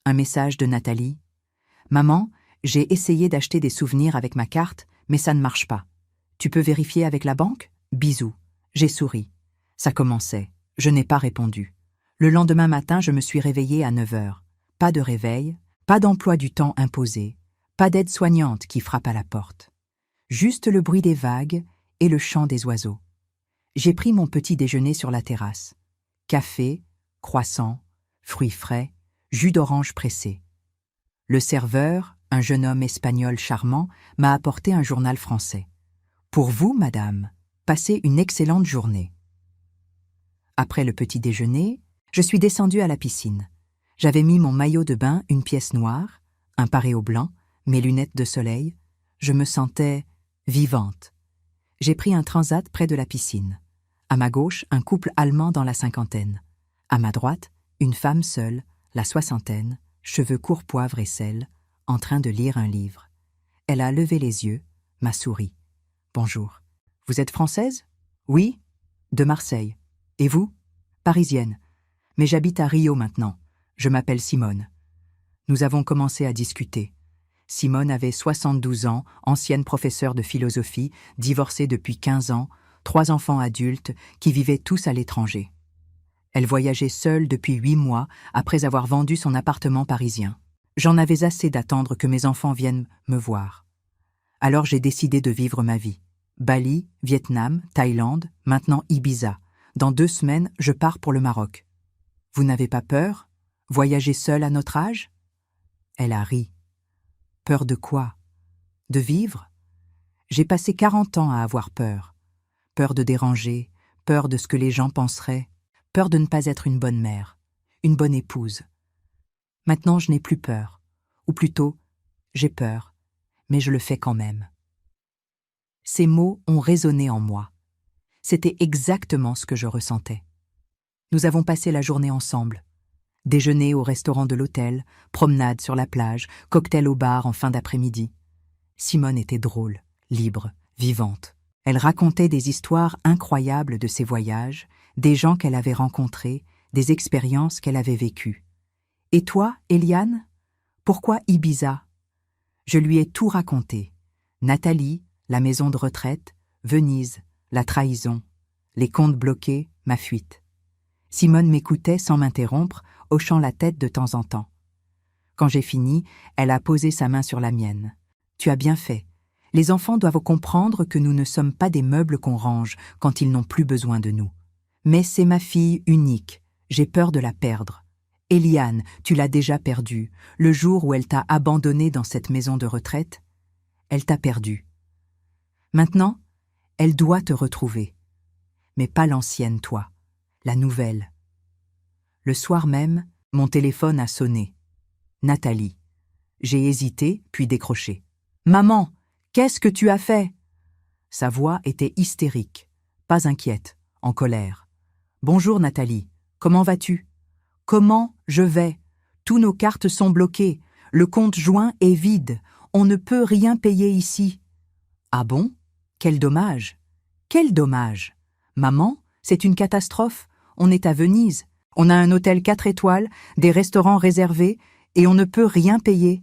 Un message de Nathalie. « Maman, j'ai essayé d'acheter des souvenirs avec ma carte, mais ça ne marche pas. Tu peux vérifier avec la banque? Bisous. » J'ai souri. Ça commençait. Je n'ai pas répondu. Le lendemain matin, je me suis réveillée à 9h. Pas de réveil, pas d'emploi du temps imposé, pas d'aide-soignante qui frappe à la porte. Juste le bruit des vagues et le chant des oiseaux. J'ai pris mon petit déjeuner sur la terrasse. Café, croissant, fruits frais, jus d'orange pressé. Le serveur, un jeune homme espagnol charmant, m'a apporté un journal français. « Pour vous, madame, passez une excellente journée. » Après le petit déjeuner, je suis descendue à la piscine. J'avais mis mon maillot de bain, une pièce noire, un paréo blanc, mes lunettes de soleil. Je me sentais vivante. J'ai pris un transat près de la piscine. À ma gauche, un couple allemand dans la 50aine. À ma droite, une femme seule, la 60aine, cheveux courts poivre et sel, en train de lire un livre. Elle a levé les yeux, m'a souri. « Bonjour. Vous êtes française ? » « Oui. De Marseille. Et vous ? » « Parisienne. Mais j'habite à Rio maintenant. Je m'appelle Simone. Nous avons commencé à discuter. Simone avait 72 ans, ancienne professeure de philosophie, divorcée depuis 15 ans, 3 enfants adultes qui vivaient tous à l'étranger. Elle voyageait seule depuis 8 mois après avoir vendu son appartement parisien. J'en avais assez d'attendre que mes enfants viennent me voir. Alors j'ai décidé de vivre ma vie. Bali, Vietnam, Thaïlande, maintenant Ibiza. Dans 2 semaines, je pars pour le Maroc. Vous n'avez pas peur? Voyager seule à notre âge? Elle a ri. Peur de quoi? De vivre? J'ai passé 40 ans à avoir peur. Peur de déranger, peur de ce que les gens penseraient, peur de ne pas être une bonne mère, une bonne épouse. Maintenant, je n'ai plus peur. Ou plutôt, j'ai peur, mais je le fais quand même. Ces mots ont résonné en moi. C'était exactement ce que je ressentais. Nous avons passé la journée ensemble. Déjeuner au restaurant de l'hôtel, promenade sur la plage, cocktail au bar en fin d'après-midi. Simone était drôle, libre, vivante. Elle racontait des histoires incroyables de ses voyages, des gens qu'elle avait rencontrés, des expériences qu'elle avait vécues. Et toi, Eliane? Pourquoi Ibiza? Je lui ai tout raconté. Nathalie, la maison de retraite, Venise, la trahison, les comptes bloqués, ma fuite. Simone m'écoutait sans m'interrompre, hochant la tête de temps en temps. Quand j'ai fini, elle a posé sa main sur la mienne. « Tu as bien fait. Les enfants doivent comprendre que nous ne sommes pas des meubles qu'on range quand ils n'ont plus besoin de nous. Mais c'est ma fille unique. J'ai peur de la perdre. Eliane, tu l'as déjà perdue. Le jour où elle t'a abandonnée dans cette maison de retraite, elle t'a perdue. Maintenant, elle doit te retrouver. Mais pas l'ancienne, toi. La nouvelle. » Le soir même, mon téléphone a sonné. Nathalie. J'ai hésité, puis décroché. « Maman, qu'est-ce que tu as fait ?» Sa voix était hystérique, pas inquiète, en colère. « Bonjour Nathalie, comment vas-tu ?»« Comment je vais? Tous nos cartes sont bloquées, le compte joint est vide, on ne peut rien payer ici. »« Ah bon? Quel dommage! Quel dommage! Maman, c'est une catastrophe, on est à Venise. On a un hôtel 4 étoiles, des restaurants réservés, et on ne peut rien payer.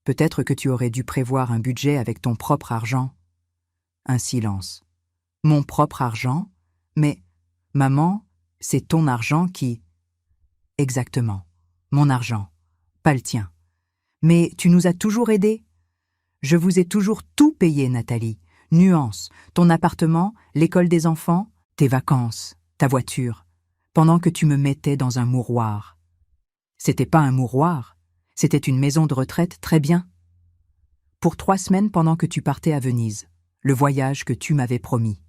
Peut-être que tu aurais dû prévoir un budget avec ton propre argent. » Un silence. Mon propre argent? Mais, maman, c'est ton argent qui... Exactement, mon argent, pas le tien. Mais tu nous as toujours aidés. Je vous ai toujours tout payé, Nathalie. Nuance, ton appartement, l'école des enfants, tes vacances, ta voiture. Pendant que tu me mettais dans un mouroir. C'était pas un mouroir, c'était une maison de retraite très bien. Pour 3 semaines pendant que tu partais à Venise, le voyage que tu m'avais promis.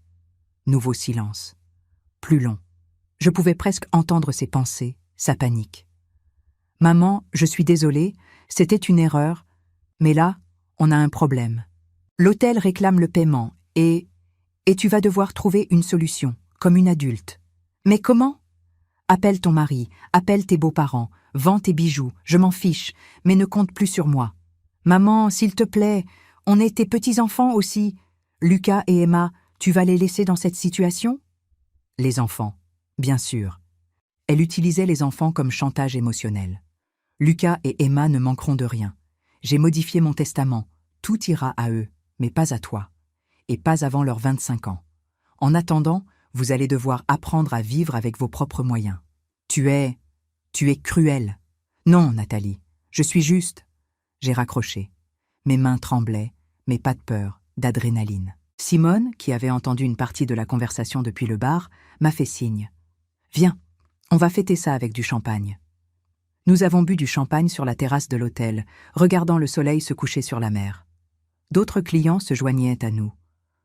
Nouveau silence. Plus long. Je pouvais presque entendre ses pensées, sa panique. « Maman, je suis désolée, c'était une erreur, mais là, on a un problème. L'hôtel réclame le paiement et tu vas devoir trouver une solution, comme une adulte. Mais comment ? Appelle ton mari, appelle tes beaux-parents, vends tes bijoux, je m'en fiche, mais ne compte plus sur moi. Maman, s'il te plaît, on est tes petits-enfants aussi. Lucas et Emma, tu vas les laisser dans cette situation ? » Les enfants, bien sûr. Elle utilisait les enfants comme chantage émotionnel. Lucas et Emma ne manqueront de rien. J'ai modifié mon testament. Tout ira à eux, mais pas à toi. Et pas avant leurs 25 ans. En attendant, vous allez devoir apprendre à vivre avec vos propres moyens. Tu es cruelle. Non, Nathalie, je suis juste. J'ai raccroché. Mes mains tremblaient, mais pas de peur, d'adrénaline. Simone, qui avait entendu une partie de la conversation depuis le bar, m'a fait signe. « Viens, on va fêter ça avec du champagne. » Nous avons bu du champagne sur la terrasse de l'hôtel, regardant le soleil se coucher sur la mer. D'autres clients se joignaient à nous.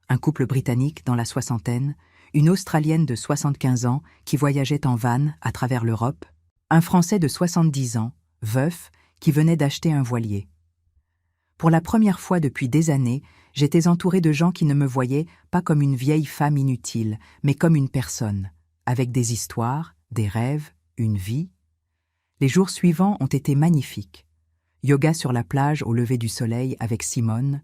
Un couple britannique dans la soixantaine, une Australienne de 75 ans qui voyageait en van à travers l'Europe, un Français de 70 ans, veuf, qui venait d'acheter un voilier. Pour la première fois depuis des années, j'étais entourée de gens qui ne me voyaient pas comme une vieille femme inutile, mais comme une personne, avec des histoires, des rêves, une vie. Les jours suivants ont été magnifiques. Yoga sur la plage au lever du soleil avec Simone,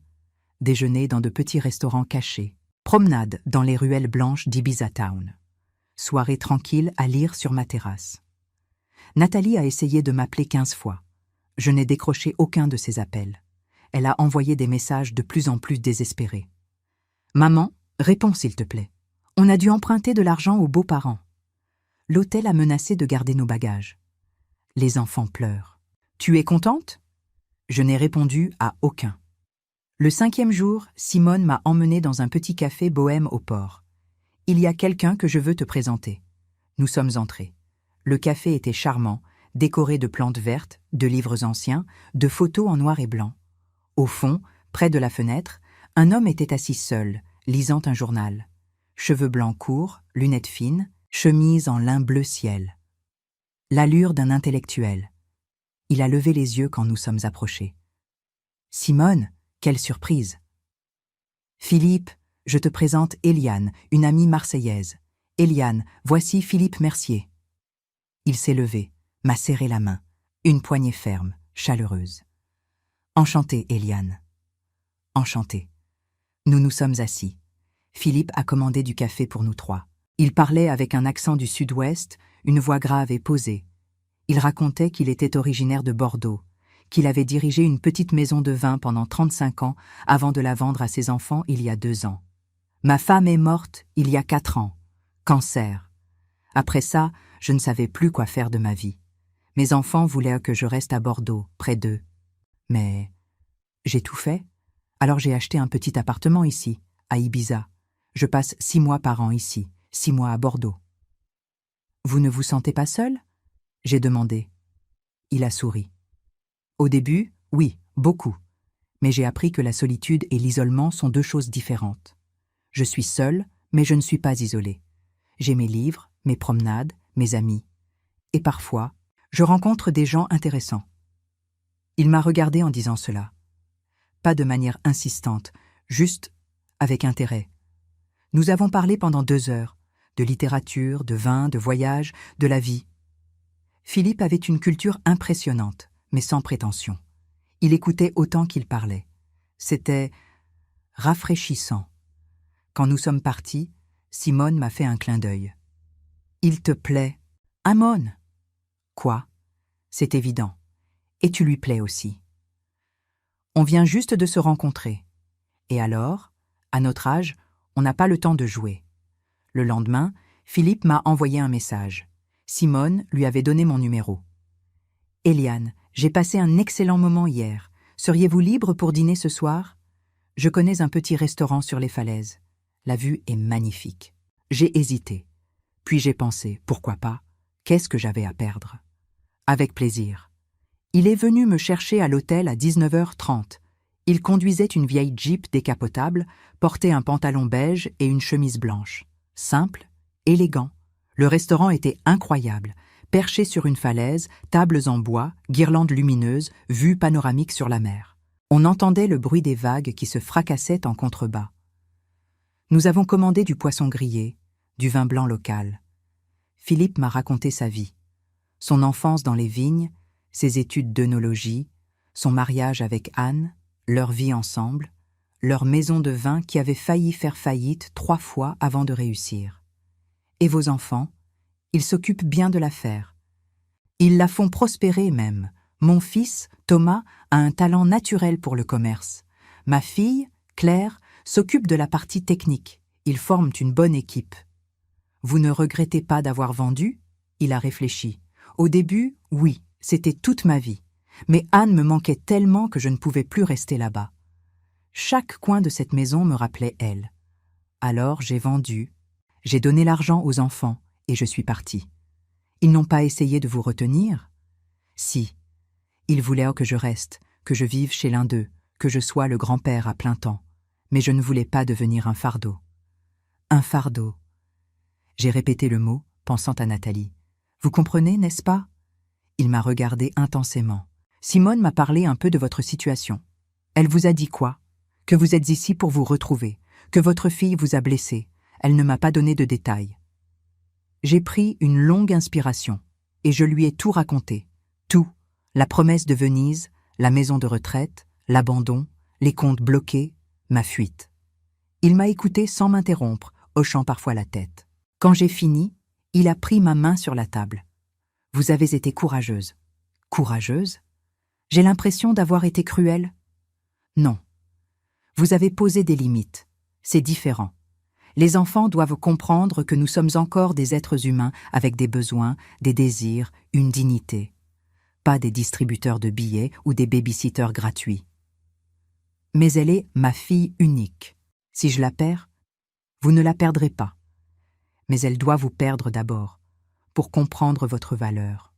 déjeuner dans de petits restaurants cachés, promenade dans les ruelles blanches d'Ibiza Town, soirée tranquille à lire sur ma terrasse. Nathalie a essayé de m'appeler 15 fois. Je n'ai décroché aucun de ses appels. Elle a envoyé des messages de plus en plus désespérés. « Maman, réponds s'il te plaît. On a dû emprunter de l'argent aux beaux-parents. L'hôtel a menacé de garder nos bagages. Les enfants pleurent. Tu es contente ?» Je n'ai répondu à aucun. Le 5e jour, Simone m'a emmenée dans un petit café bohème au port. « Il y a quelqu'un que je veux te présenter. » Nous sommes entrés. Le café était charmant, décoré de plantes vertes, de livres anciens, de photos en noir et blanc. Au fond, près de la fenêtre, un homme était assis seul, lisant un journal. Cheveux blancs courts, lunettes fines, chemise en lin bleu ciel. L'allure d'un intellectuel. Il a levé les yeux quand nous sommes approchés. « Simone, quelle surprise !»« Philippe, je te présente Eliane, une amie marseillaise. Eliane, voici Philippe Mercier. » Il s'est levé, m'a serré la main, une poignée ferme, chaleureuse. « Enchantée, Eliane. »« Enchantée. » Nous nous sommes assis. Philippe a commandé du café pour nous trois. Il parlait avec un accent du sud-ouest, une voix grave et posée. Il racontait qu'il était originaire de Bordeaux, qu'il avait dirigé une petite maison de vin pendant 35 ans avant de la vendre à ses enfants il y a 2 ans. « Ma femme est morte il y a 4 ans. Cancer. Après ça, je ne savais plus quoi faire de ma vie. Mes enfants voulaient que je reste à Bordeaux, près d'eux. Mais j'ai tout fait. Alors j'ai acheté un petit appartement ici, à Ibiza. Je passe 6 mois par an ici, 6 mois à Bordeaux. »« Vous ne vous sentez pas seul ?» j'ai demandé. Il a souri. « Au début, oui, beaucoup. Mais j'ai appris que la solitude et l'isolement sont 2 choses différentes. Je suis seul, mais je ne suis pas isolé. J'ai mes livres, mes promenades, mes amis. Et parfois, je rencontre des gens intéressants. » Il m'a regardé en disant cela. Pas de manière insistante, juste avec intérêt. Nous avons parlé pendant 2 heures, de littérature, de vin, de voyage, de la vie. Philippe avait une culture impressionnante, mais sans prétention. Il écoutait autant qu'il parlait. C'était rafraîchissant. Quand nous sommes partis, Simone m'a fait un clin d'œil. « Il te plaît, Amon !»« Quoi ? C'est évident. Et tu lui plais aussi. On vient juste de se rencontrer. Et alors, à notre âge, on n'a pas le temps de jouer. » Le lendemain, Philippe m'a envoyé un message. Simone lui avait donné mon numéro. « Eliane, j'ai passé un excellent moment hier. Seriez-vous libre pour dîner ce soir ? Je connais un petit restaurant sur les falaises. La vue est magnifique. » J'ai hésité. Puis j'ai pensé, pourquoi pas ? Qu'est-ce que j'avais à perdre ? Avec plaisir. Il est venu me chercher à l'hôtel à 19h30. Il conduisait une vieille Jeep décapotable, portait un pantalon beige et une chemise blanche. Simple, élégant. Le restaurant était incroyable. Perché sur une falaise, tables en bois, guirlandes lumineuses, vue panoramique sur la mer. On entendait le bruit des vagues qui se fracassaient en contrebas. Nous avons commandé du poisson grillé, du vin blanc local. Philippe m'a raconté sa vie. Son enfance dans les vignes, ses études d'œnologie, son mariage avec Anne, leur vie ensemble, leur maison de vin qui avait failli faire faillite 3 fois avant de réussir. Et vos enfants, ils s'occupent bien de l'affaire. Ils la font prospérer même. Mon fils, Thomas, a un talent naturel pour le commerce. Ma fille, Claire, s'occupe de la partie technique. Ils forment une bonne équipe. Vous ne regrettez pas d'avoir vendu ? Il a réfléchi. Au début, oui, c'était toute ma vie. Mais Anne me manquait tellement que je ne pouvais plus rester là-bas. Chaque coin de cette maison me rappelait elle. Alors j'ai vendu, j'ai donné l'argent aux enfants et je suis partie. Ils n'ont pas essayé de vous retenir ? Si. Ils voulaient que je reste, que je vive chez l'un d'eux, que je sois le grand-père à plein temps. Mais je ne voulais pas devenir un fardeau. Un fardeau. J'ai répété le mot, pensant à Nathalie. Vous comprenez, n'est-ce pas ? Il m'a regardé intensément. Simone m'a parlé un peu de votre situation. Elle vous a dit quoi ? Que vous êtes ici pour vous retrouver, que votre fille vous a blessé. Elle ne m'a pas donné de détails. J'ai pris une longue inspiration et je lui ai tout raconté. Tout. La promesse de Venise, la maison de retraite, l'abandon, les comptes bloqués, ma fuite. Il m'a écouté sans m'interrompre, hochant parfois la tête. Quand j'ai fini, il a pris ma main sur la table. Vous avez été courageuse. Courageuse? J'ai l'impression d'avoir été cruelle. Non. Vous avez posé des limites. C'est différent. Les enfants doivent comprendre que nous sommes encore des êtres humains avec des besoins, des désirs, une dignité. Pas des distributeurs de billets ou des babysitters gratuits. Mais elle est ma fille unique. Si je la perds, vous ne la perdrez pas. Mais elle doit vous perdre d'abord, pour comprendre votre valeur.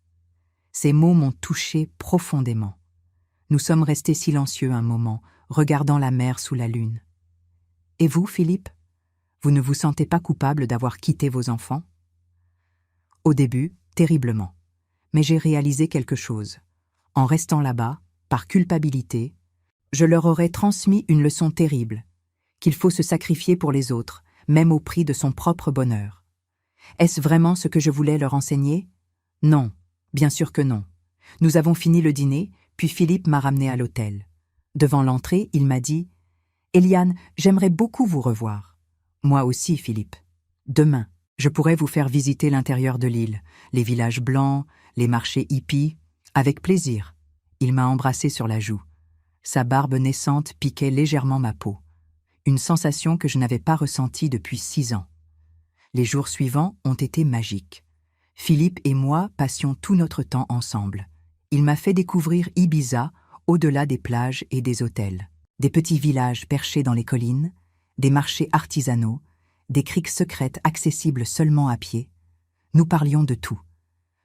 Ces mots m'ont touché profondément. Nous sommes restés silencieux un moment, regardant la mer sous la lune. Et vous, Philippe? Vous ne vous sentez pas coupable d'avoir quitté vos enfants? Au début, terriblement. Mais j'ai réalisé quelque chose. En restant là-bas, par culpabilité, je leur aurais transmis une leçon terrible, qu'il faut se sacrifier pour les autres, même au prix de son propre bonheur. Est-ce vraiment ce que je voulais leur enseigner? Non, bien sûr que non. Nous avons fini le dîner, puis Philippe m'a ramené à l'hôtel. Devant l'entrée, il m'a dit « Eliane, j'aimerais beaucoup vous revoir. » Moi aussi, Philippe. Demain, je pourrais vous faire visiter l'intérieur de l'île, les villages blancs, les marchés hippies, avec plaisir. Il m'a embrassé sur la joue. Sa barbe naissante piquait légèrement ma peau. Une sensation que je n'avais pas ressentie depuis 6 ans. Les jours suivants ont été magiques. Philippe et moi passions tout notre temps ensemble. Il m'a fait découvrir Ibiza, au-delà des plages et des hôtels. Des petits villages perchés dans les collines, des marchés artisanaux, des criques secrètes accessibles seulement à pied. Nous parlions de tout.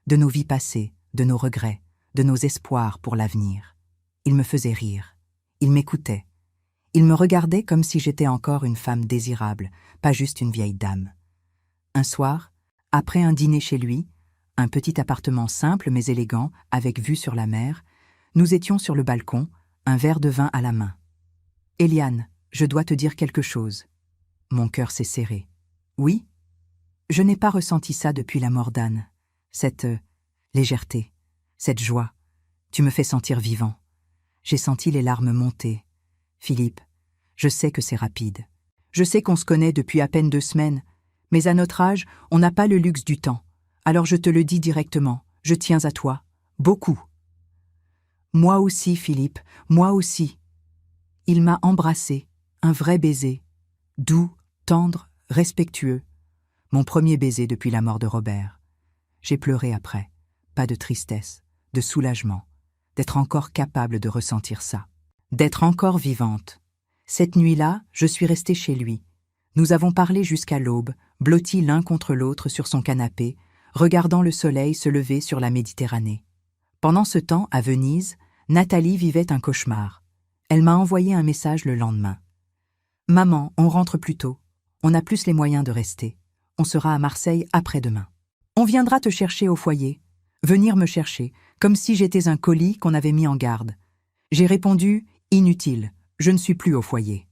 De nos vies passées, de nos regrets, de nos espoirs pour l'avenir. Il me faisait rire. Il m'écoutait. Il me regardait comme si j'étais encore une femme désirable, pas juste une vieille dame. Un soir, après un dîner chez lui, un petit appartement simple mais élégant, avec vue sur la mer, nous étions sur le balcon, un verre de vin à la main. « Eliane, je dois te dire quelque chose. » Mon cœur s'est serré. « Oui ?» Je n'ai pas ressenti ça depuis la mort d'Anne. Cette légèreté, cette joie. Tu me fais sentir vivant. J'ai senti les larmes monter. Philippe, je sais que c'est rapide. Je sais qu'on se connaît depuis à peine 2 semaines, mais à notre âge, on n'a pas le luxe du temps. Alors je te le dis directement, je tiens à toi. Beaucoup. Moi aussi, Philippe, moi aussi. Il m'a embrassé, un vrai baiser. Doux, tendre, respectueux. Mon premier baiser depuis la mort de Robert. J'ai pleuré après. Pas de tristesse, de soulagement. D'être encore capable de ressentir ça. D'être encore vivante. Cette nuit-là, je suis restée chez lui. Nous avons parlé jusqu'à l'aube, blottis l'un contre l'autre sur son canapé, regardant le soleil se lever sur la Méditerranée. Pendant ce temps, à Venise, Nathalie vivait un cauchemar. Elle m'a envoyé un message le lendemain. « Maman, on rentre plus tôt. On a plus les moyens de rester. On sera à Marseille après-demain. On viendra te chercher au foyer. Venir me chercher, comme si j'étais un colis qu'on avait mis en garde. » J'ai répondu « Inutile, je ne suis plus au foyer. »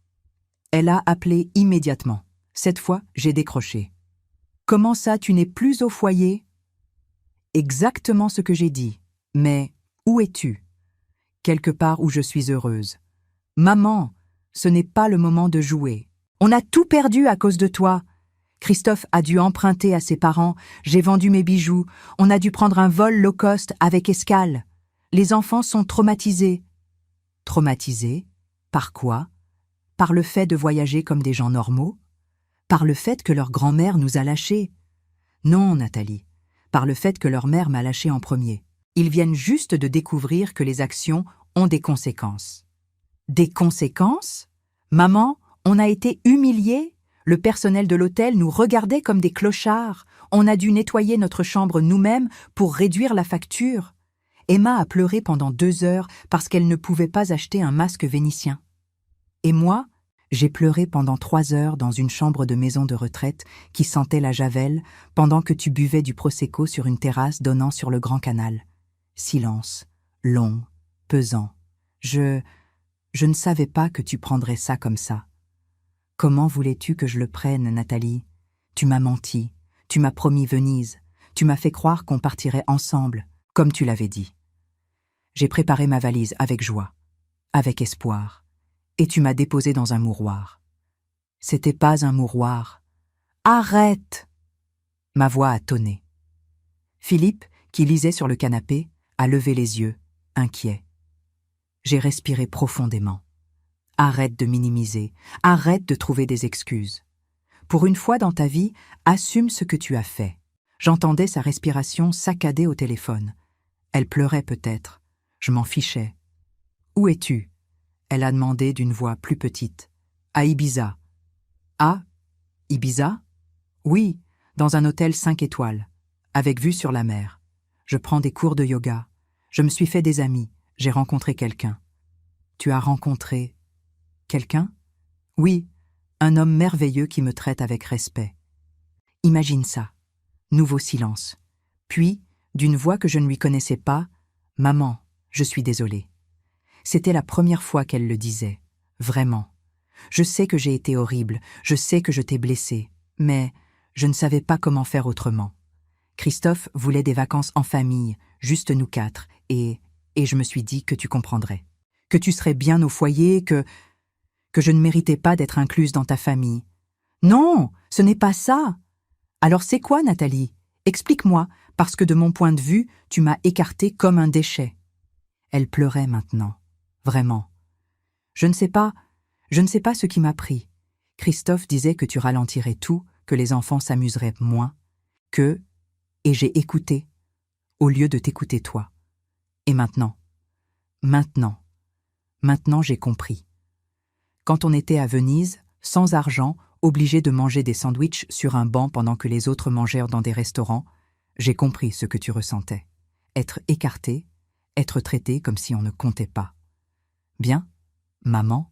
Elle a appelé immédiatement. Cette fois, j'ai décroché. « Comment ça, tu n'es plus au foyer ?» Exactement ce que j'ai dit. Mais où es-tu? Quelque part où je suis heureuse. « Maman, ce n'est pas le moment de jouer. On a tout perdu à cause de toi. Christophe a dû emprunter à ses parents, j'ai vendu mes bijoux, on a dû prendre un vol low cost avec escale. Les enfants sont traumatisés. » Traumatisés? Par quoi? Par le fait de voyager comme des gens normaux? Par le fait que leur grand-mère nous a lâchés? Non, Nathalie. Par le fait que leur mère m'a lâché en premier. Ils viennent juste de découvrir que les actions ont des conséquences. Des conséquences? Maman, on a été humiliés? Le personnel de l'hôtel nous regardait comme des clochards. On a dû nettoyer notre chambre nous-mêmes pour réduire la facture. Emma a pleuré pendant 2 heures parce qu'elle ne pouvait pas acheter un masque vénitien. Et moi, j'ai pleuré pendant 3 heures dans une chambre de maison de retraite qui sentait la javel pendant que tu buvais du prosecco sur une terrasse donnant sur le grand canal. Silence, long, pesant. Je ne savais pas que tu prendrais ça comme ça. Comment voulais-tu que je le prenne, Nathalie? Tu m'as menti, tu m'as promis Venise, tu m'as fait croire qu'on partirait ensemble, comme tu l'avais dit. J'ai préparé ma valise avec joie, avec espoir, et tu m'as déposée dans un mouroir. C'était pas un mouroir. Arrête! Ma voix a tonné. Philippe, qui lisait sur le canapé, a levé les yeux, inquiet. J'ai respiré profondément. Arrête de minimiser, arrête de trouver des excuses. Pour une fois dans ta vie, assume ce que tu as fait. J'entendais sa respiration saccadée au téléphone. Elle pleurait peut-être. Je m'en fichais. Où es-tu ? Elle a demandé d'une voix plus petite. À Ibiza. À Ibiza ? Oui, dans un hôtel 5 étoiles, avec vue sur la mer. Je prends des cours de yoga. Je me suis fait des amis. J'ai rencontré quelqu'un. Tu as rencontré quelqu'un ? Oui, un homme merveilleux qui me traite avec respect. Imagine ça. Nouveau silence. Puis, d'une voix que je ne lui connaissais pas, « Maman, je suis désolée. » C'était la première fois qu'elle le disait. Vraiment. Je sais que j'ai été horrible, je sais que je t'ai blessée, mais je ne savais pas comment faire autrement. Christophe voulait des vacances en famille, juste nous 4, et je me suis dit que tu comprendrais. Que tu serais bien au foyer, que je ne méritais pas d'être incluse dans ta famille. Non, ce n'est pas ça. Alors c'est quoi, Nathalie ? Explique-moi, parce que de mon point de vue, tu m'as écartée comme un déchet. Elle pleurait maintenant. Vraiment. Je ne sais pas ce qui m'a pris. Christophe disait que tu ralentirais tout, que les enfants s'amuseraient moins, et j'ai écouté, au lieu de t'écouter toi. Et maintenant j'ai compris. Quand on était à Venise, sans argent, obligé de manger des sandwichs sur un banc pendant que les autres mangèrent dans des restaurants, j'ai compris ce que tu ressentais. Être écarté, être traité comme si on ne comptait pas. Bien, maman,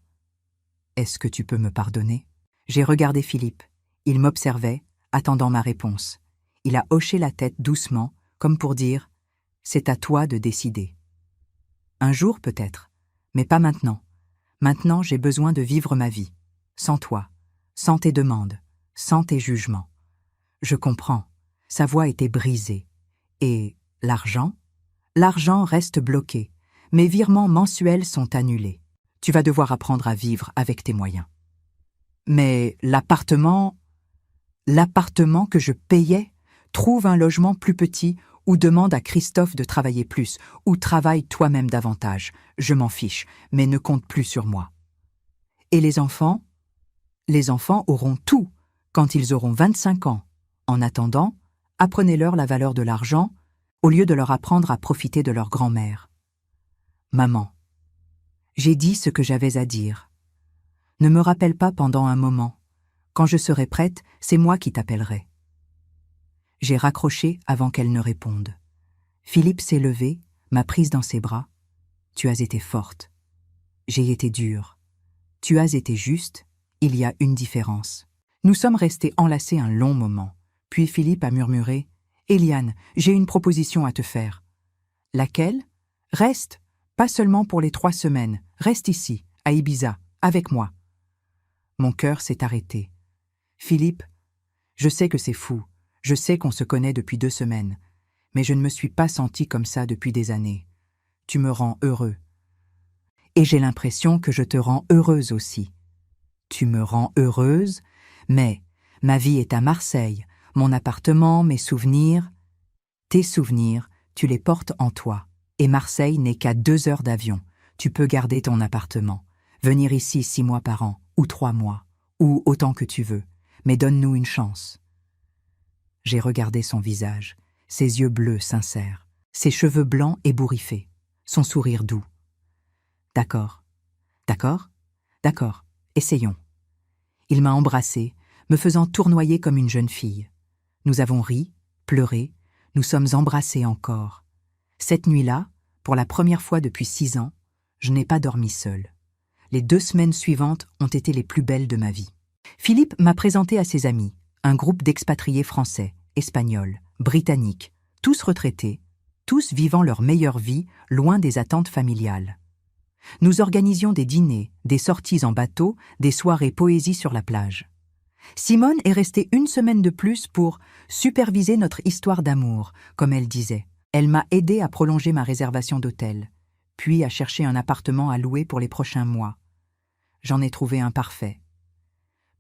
est-ce que tu peux me pardonner ? J'ai regardé Philippe. Il m'observait, attendant ma réponse. Il a hoché la tête doucement, comme pour dire « C'est à toi de décider ». Un jour peut-être, mais pas maintenant. Maintenant, j'ai besoin de vivre ma vie, sans toi, sans tes demandes, sans tes jugements. Je comprends. Sa voix était brisée. Et l'argent ? L'argent reste bloqué. Mes virements mensuels sont annulés. Tu vas devoir apprendre à vivre avec tes moyens. Mais l'appartement que je payais, trouve un logement plus petit ou demande à Christophe de travailler plus, ou travaille toi-même davantage. Je m'en fiche, mais ne compte plus sur moi. Et les enfants ? Les enfants auront tout quand ils auront 25 ans. En attendant, apprenez-leur la valeur de l'argent au lieu de leur apprendre à profiter de leur grand-mère. Maman, j'ai dit ce que j'avais à dire. Ne me rappelle pas pendant un moment. Quand je serai prête, c'est moi qui t'appellerai. J'ai raccroché avant qu'elle ne réponde. Philippe s'est levé, m'a prise dans ses bras. Tu as été forte. J'ai été dure. Tu as été juste. Il y a une différence. Nous sommes restés enlacés un long moment. Puis Philippe a murmuré « Eliane, j'ai une proposition à te faire. » « Laquelle ? Reste, pas seulement pour les 3 semaines. Reste ici, à Ibiza, avec moi. » Mon cœur s'est arrêté. Philippe, je sais que c'est fou. Je sais qu'on se connaît depuis 2 semaines. Mais je ne me suis pas sentie comme ça depuis des années. Tu me rends heureux. Et j'ai l'impression que je te rends heureuse aussi. Tu me rends heureuse, mais ma vie est à Marseille, mon appartement, mes souvenirs. Tes souvenirs, tu les portes en toi. Et Marseille n'est qu'à 2 heures d'avion. Tu peux garder ton appartement, venir ici 6 mois par an, ou 3 mois, ou autant que tu veux, mais donne-nous une chance. J'ai regardé son visage, ses yeux bleus sincères, ses cheveux blancs ébouriffés, son sourire doux. D'accord, d'accord, d'accord, essayons. Il m'a embrassée, me faisant tournoyer comme une jeune fille. Nous avons ri, pleuré, nous sommes embrassés encore. Cette nuit-là, pour la première fois depuis 6 ans, je n'ai pas dormi seule. Les 2 semaines suivantes ont été les plus belles de ma vie. Philippe m'a présenté à ses amis, un groupe d'expatriés français, espagnols, britanniques, tous retraités, tous vivant leur meilleure vie loin des attentes familiales. Nous organisions des dîners, des sorties en bateau, des soirées poésie sur la plage. Simone est restée 1 semaine de plus pour superviser notre histoire d'amour, comme elle disait. Elle m'a aidé à prolonger ma réservation d'hôtel, puis à chercher un appartement à louer pour les prochains mois. J'en ai trouvé un parfait.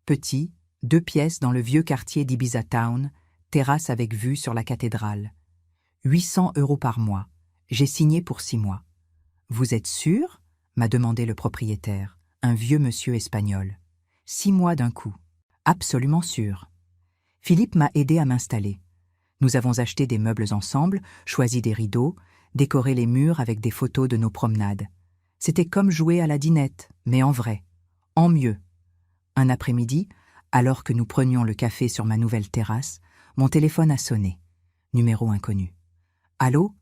Petit, 2 pièces dans le vieux quartier d'Ibiza Town, terrasse avec vue sur la cathédrale. 800 € par mois. J'ai signé pour 6 mois. Vous êtes sûr? M'a demandé le propriétaire, un vieux monsieur espagnol. 6 mois d'un coup. Absolument sûr. Philippe m'a aidé à m'installer. Nous avons acheté des meubles ensemble, choisi des rideaux, décoré les murs avec des photos de nos promenades. C'était comme jouer à la dinette, mais en vrai, en mieux. Un après-midi, alors que nous prenions le café sur ma nouvelle terrasse, mon téléphone a sonné. Numéro inconnu. Allô?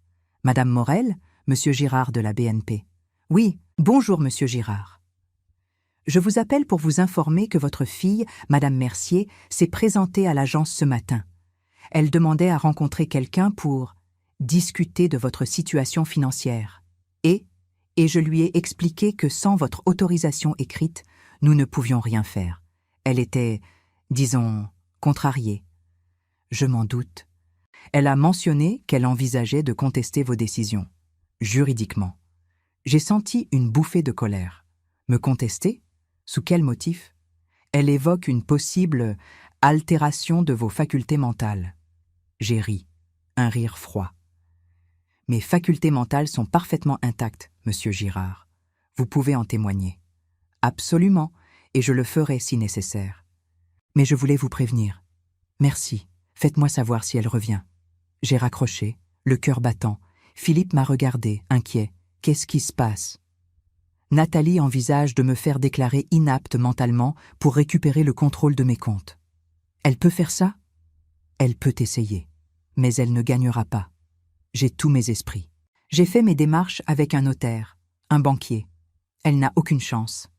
Madame Morel? Monsieur Girard de la BNP. Oui, bonjour Monsieur Girard. Je vous appelle pour vous informer que votre fille, Madame Mercier, s'est présentée à l'agence ce matin. Elle demandait à rencontrer quelqu'un pour discuter de votre situation financière. Et je lui ai expliqué que sans votre autorisation écrite, nous ne pouvions rien faire. Elle était, disons, contrariée. Je m'en doute. Elle a mentionné qu'elle envisageait de contester vos décisions, juridiquement. J'ai senti une bouffée de colère. Me contester? Sous quel motif? Elle évoque une possible altération de vos facultés mentales. J'ai ri, un rire froid. Mes facultés mentales sont parfaitement intactes, Monsieur Girard. Vous pouvez en témoigner. Absolument, et je le ferai si nécessaire. Mais je voulais vous prévenir. Merci, faites-moi savoir si elle revient. J'ai raccroché, le cœur battant. Philippe m'a regardé, inquiet. Qu'est-ce qui se passe? Nathalie envisage de me faire déclarer inapte mentalement pour récupérer le contrôle de mes comptes. Elle peut faire ça? Elle peut essayer, mais elle ne gagnera pas. J'ai tous mes esprits. J'ai fait mes démarches avec un notaire, un banquier. Elle n'a aucune chance.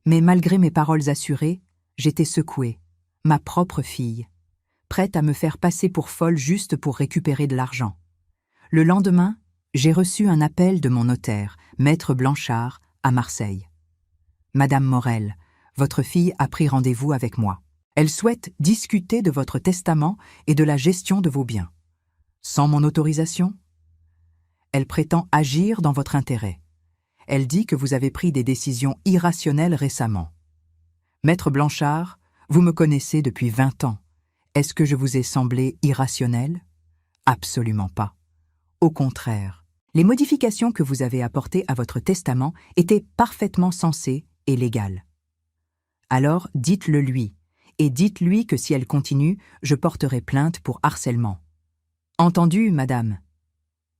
Mais malgré mes paroles assurées, j'étais secouée, ma propre fille, prête à me faire passer pour folle juste pour récupérer de l'argent. Le lendemain, j'ai reçu un appel de mon notaire, Maître Blanchard, à Marseille. Madame Morel, votre fille a pris rendez-vous avec moi. Elle souhaite discuter de votre testament et de la gestion de vos biens. Sans mon autorisation? Elle prétend agir dans votre intérêt. Elle dit que vous avez pris des décisions irrationnelles récemment. Maître Blanchard, vous me connaissez depuis 20 ans. Est-ce que je vous ai semblé irrationnel? Absolument pas. Au contraire, les modifications que vous avez apportées à votre testament étaient parfaitement sensées et légales. Alors dites-le lui, et dites-lui que si elle continue, je porterai plainte pour harcèlement. Entendu, madame?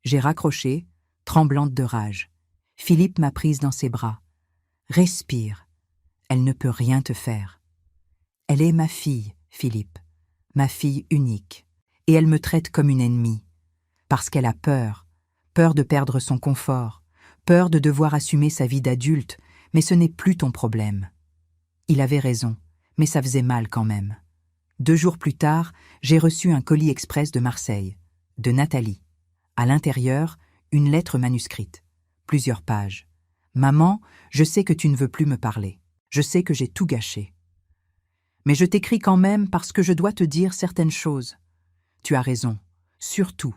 J'ai raccroché, tremblante de rage. Philippe m'a prise dans ses bras. Respire. Elle ne peut rien te faire. Elle est ma fille, Philippe, ma fille unique, et elle me traite comme une ennemie, parce qu'elle a peur, peur de perdre son confort, peur de devoir assumer sa vie d'adulte, mais ce n'est plus ton problème. Il avait raison, mais ça faisait mal quand même. 2 jours plus tard, j'ai reçu un colis express de Marseille, de Nathalie. À l'intérieur, une lettre manuscrite, plusieurs pages. « Maman, je sais que tu ne veux plus me parler. Je sais que j'ai tout gâché. Mais je t'écris quand même parce que je dois te dire certaines choses. Tu as raison, surtout.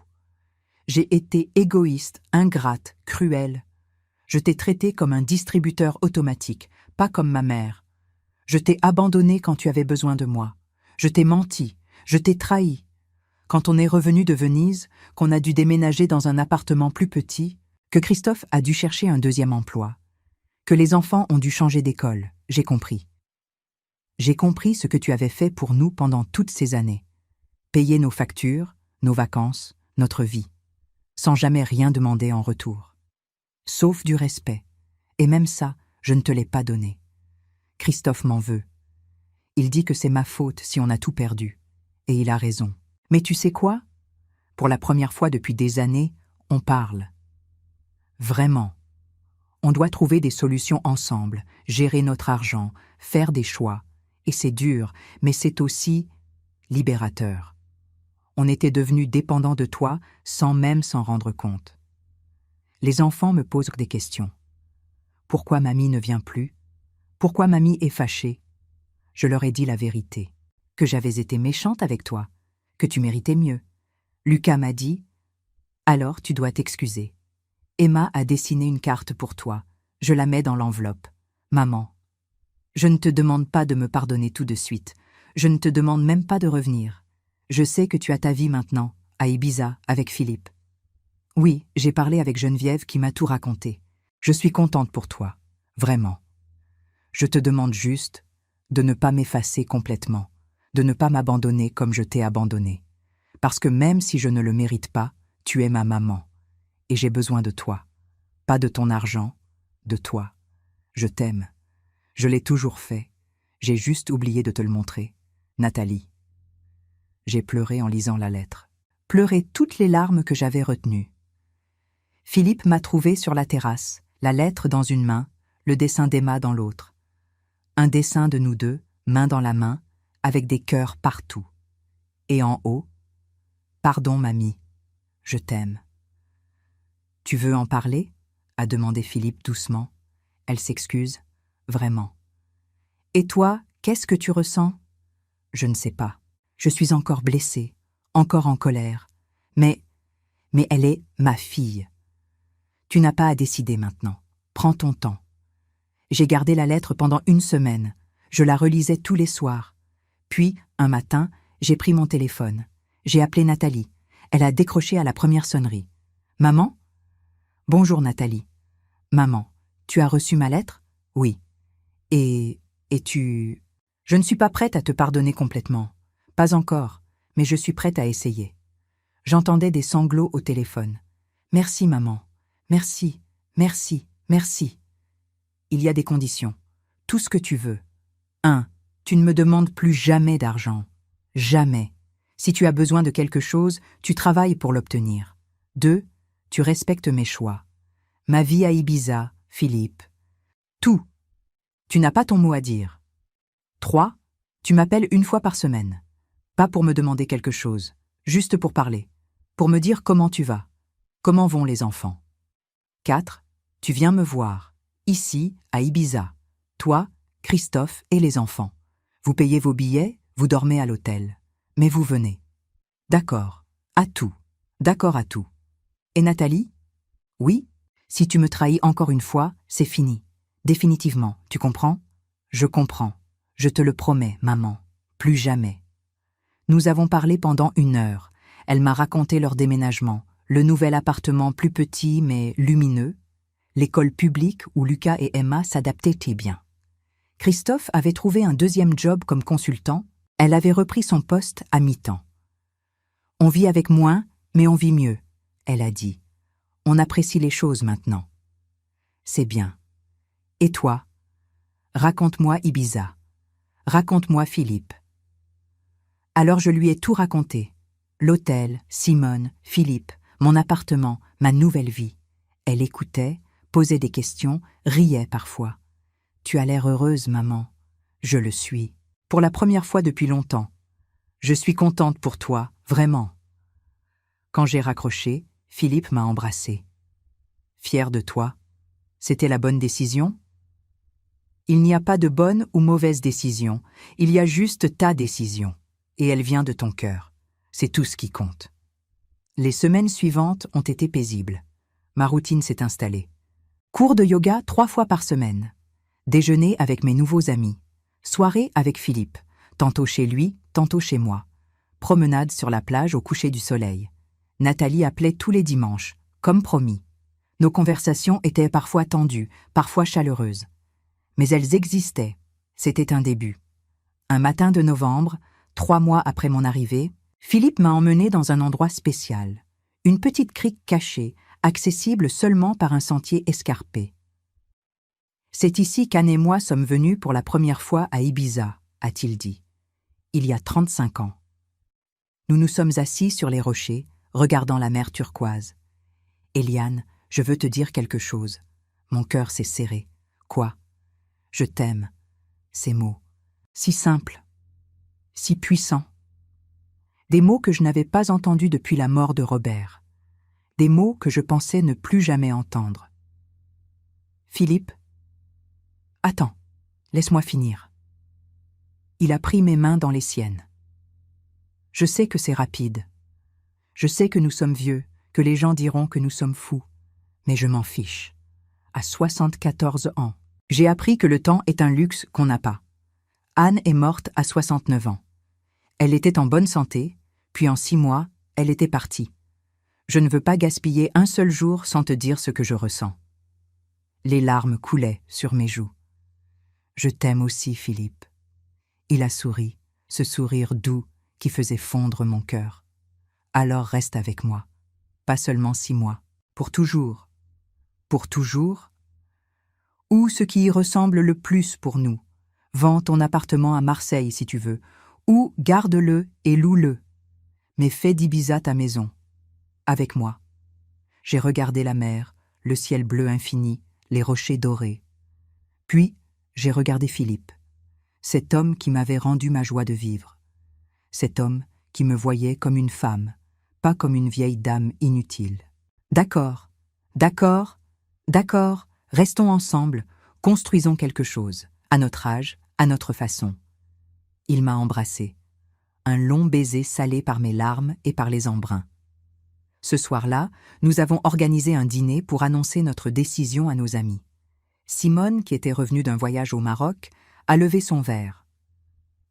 J'ai été égoïste, ingrate, cruelle. Je t'ai traité comme un distributeur automatique, pas comme ma mère. Je t'ai abandonné quand tu avais besoin de moi. Je t'ai menti, je t'ai trahi. Quand on est revenu de Venise, qu'on a dû déménager dans un appartement plus petit, que Christophe a dû chercher un 2e emploi, que les enfants ont dû changer d'école, j'ai compris. J'ai compris ce que tu avais fait pour nous pendant toutes ces années. Payer nos factures, nos vacances, notre vie, sans jamais rien demander en retour. Sauf du respect. Et même ça, je ne te l'ai pas donné. Christophe m'en veut. Il dit que c'est ma faute si on a tout perdu. Et il a raison. Mais tu sais quoi? Pour la première fois depuis des années, on parle. Vraiment. On doit trouver des solutions ensemble, gérer notre argent, faire des choix. Et c'est dur, mais c'est aussi libérateur. On était devenus dépendants de toi sans même s'en rendre compte. Les enfants me posent des questions. Pourquoi mamie ne vient plus? Pourquoi mamie est fâchée? Je leur ai dit la vérité, que j'avais été méchante avec toi, que tu méritais mieux. Lucas m'a dit « Alors tu dois t'excuser. Emma a dessiné une carte pour toi. Je la mets dans l'enveloppe. Maman, je ne te demande pas de me pardonner tout de suite. Je ne te demande même pas de revenir. Je sais que tu as ta vie maintenant, à Ibiza, avec Philippe. Oui, j'ai parlé avec Geneviève qui m'a tout raconté. Je suis contente pour toi, vraiment. Je te demande juste de ne pas m'effacer complètement, de ne pas m'abandonner comme je t'ai abandonné. Parce que même si je ne le mérite pas, tu es ma maman. Et j'ai besoin de toi. Pas de ton argent, de toi. Je t'aime. Je l'ai toujours fait. J'ai juste oublié de te le montrer. Nathalie. J'ai pleuré en lisant la lettre. Pleuré toutes les larmes que j'avais retenues. Philippe m'a trouvée sur la terrasse, la lettre dans une main, le dessin d'Emma dans l'autre. Un dessin de nous deux, main dans la main, avec des cœurs partout. Et en haut, « Pardon, mamie, je t'aime. » « Tu veux en parler ?» a demandé Philippe doucement. Elle s'excuse, vraiment. « Et toi, qu'est-ce que tu ressens ?»« Je ne sais pas. Je suis encore blessée, encore en colère. Mais elle est ma fille. Tu n'as pas à décider maintenant. Prends ton temps. » J'ai gardé la lettre pendant 1 semaine. Je la relisais tous les soirs. Puis, un matin, j'ai pris mon téléphone. J'ai appelé Nathalie. Elle a décroché à la première sonnerie. « Maman ?»« Bonjour Nathalie. »« Maman, tu as reçu ma lettre ?»« Oui. »« Et tu... » ?»« Je ne suis pas prête à te pardonner complètement. Pas encore, mais je suis prête à essayer. » J'entendais des sanglots au téléphone. « Merci maman. Merci, merci, merci. » Il y a des conditions. Tout ce que tu veux. 1. Tu ne me demandes plus jamais d'argent. Jamais. Si tu as besoin de quelque chose, tu travailles pour l'obtenir. 2. Tu respectes mes choix. Ma vie à Ibiza, Philippe. Tout. Tu n'as pas ton mot à dire. 3. Tu m'appelles 1 fois par semaine. Pas pour me demander quelque chose, juste pour parler. Pour me dire comment tu vas. Comment vont les enfants. 4. Tu viens me voir. Ici, à Ibiza. Toi, Christophe et les enfants. Vous payez vos billets, vous dormez à l'hôtel. Mais vous venez. D'accord. À tout. D'accord à tout. Et Nathalie ? Oui, si tu me trahis encore une fois, c'est fini. Définitivement, tu comprends ? Je comprends. Je te le promets, maman. Plus jamais. Nous avons parlé pendant 1 heure. Elle m'a raconté leur déménagement, le nouvel appartement plus petit mais lumineux, l'école publique où Lucas et Emma s'adaptaient bien. Christophe avait trouvé un 2e job comme consultant, elle avait repris son poste à mi-temps. On vit avec moins, mais on vit mieux, elle a dit. On apprécie les choses maintenant. C'est bien. Et toi ? Raconte-moi Ibiza. Raconte-moi Philippe. Alors je lui ai tout raconté. L'hôtel, Simone, Philippe, mon appartement, ma nouvelle vie. Elle écoutait, posait des questions, riait parfois. Tu as l'air heureuse, maman. Je le suis. Pour la première fois depuis longtemps. Je suis contente pour toi, vraiment. Quand j'ai raccroché, Philippe m'a embrassée. Fier de toi. C'était la bonne décision ? Il n'y a pas de bonne ou mauvaise décision. Il y a juste ta décision. Et elle vient de ton cœur. C'est tout ce qui compte. Les semaines suivantes ont été paisibles. Ma routine s'est installée. Cours de yoga 3 fois par semaine. Déjeuner avec mes nouveaux amis. Soirée avec Philippe. Tantôt chez lui, tantôt chez moi. Promenade sur la plage au coucher du soleil. Nathalie appelait tous les dimanches, comme promis. Nos conversations étaient parfois tendues, parfois chaleureuses. Mais elles existaient. C'était un début. Un matin de novembre, 3 mois après mon arrivée, Philippe m'a emmenée dans un endroit spécial. Une petite crique cachée, accessible seulement par un sentier escarpé. C'est ici qu'Anne et moi sommes venus pour la première fois à Ibiza, a-t-il dit. Il y a 35 ans. Nous nous sommes assis sur les rochers, regardant la mer turquoise. Eliane, je veux te dire quelque chose. Mon cœur s'est serré. Quoi ? Je t'aime. Ces mots. Si simples. Si puissants. Des mots que je n'avais pas entendus depuis la mort de Robert. Des mots que je pensais ne plus jamais entendre. Philippe ? Attends, laisse-moi finir. Il a pris mes mains dans les siennes. Je sais que c'est rapide. Je sais que nous sommes vieux, que les gens diront que nous sommes fous. Mais je m'en fiche. À 74 ans, j'ai appris que le temps est un luxe qu'on n'a pas. Anne est morte à 69 ans. Elle était en bonne santé, puis en 6 mois, elle était partie. Je ne veux pas gaspiller un seul jour sans te dire ce que je ressens. Les larmes coulaient sur mes joues. Je t'aime aussi, Philippe. Il a souri, ce sourire doux qui faisait fondre mon cœur. Alors reste avec moi, pas seulement 6 mois, pour toujours. Pour toujours? Ou ce qui y ressemble le plus pour nous. Vends ton appartement à Marseille si tu veux, ou garde-le et loue-le. Mais fais d'Ibiza ta maison. Avec moi. J'ai regardé la mer, le ciel bleu infini, les rochers dorés. Puis, j'ai regardé Philippe, cet homme qui m'avait rendu ma joie de vivre. Cet homme qui me voyait comme une femme, pas comme une vieille dame inutile. D'accord, d'accord, d'accord, restons ensemble, construisons quelque chose, à notre âge, à notre façon. Il m'a embrassée. Un long baiser salé par mes larmes et par les embruns. Ce soir-là, nous avons organisé un dîner pour annoncer notre décision à nos amis. Simone, qui était revenue d'un voyage au Maroc, a levé son verre.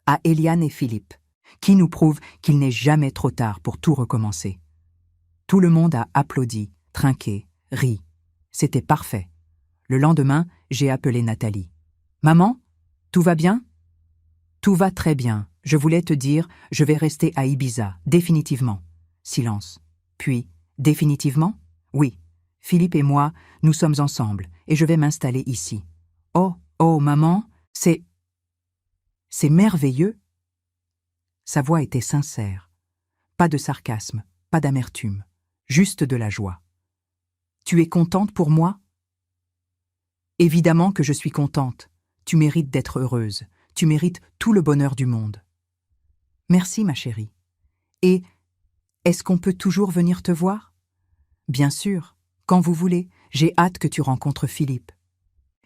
À Eliane et Philippe, qui nous prouvent qu'il n'est jamais trop tard pour tout recommencer. Tout le monde a applaudi, trinqué, ri. C'était parfait. Le lendemain, j'ai appelé Nathalie. « Maman, tout va bien ?»« Tout va très bien. Je voulais te dire, je vais rester à Ibiza, définitivement. » Silence. Puis, définitivement? Oui. Philippe et moi, nous sommes ensemble, et je vais m'installer ici. Oh, oh, maman, c'est merveilleux. Sa voix était sincère. Pas de sarcasme, pas d'amertume, juste de la joie. Tu es contente pour moi? Évidemment que je suis contente. Tu mérites d'être heureuse. Tu mérites tout le bonheur du monde. Merci, ma chérie. Et est-ce qu'on peut toujours venir te voir? Bien sûr, quand vous voulez. J'ai hâte que tu rencontres Philippe.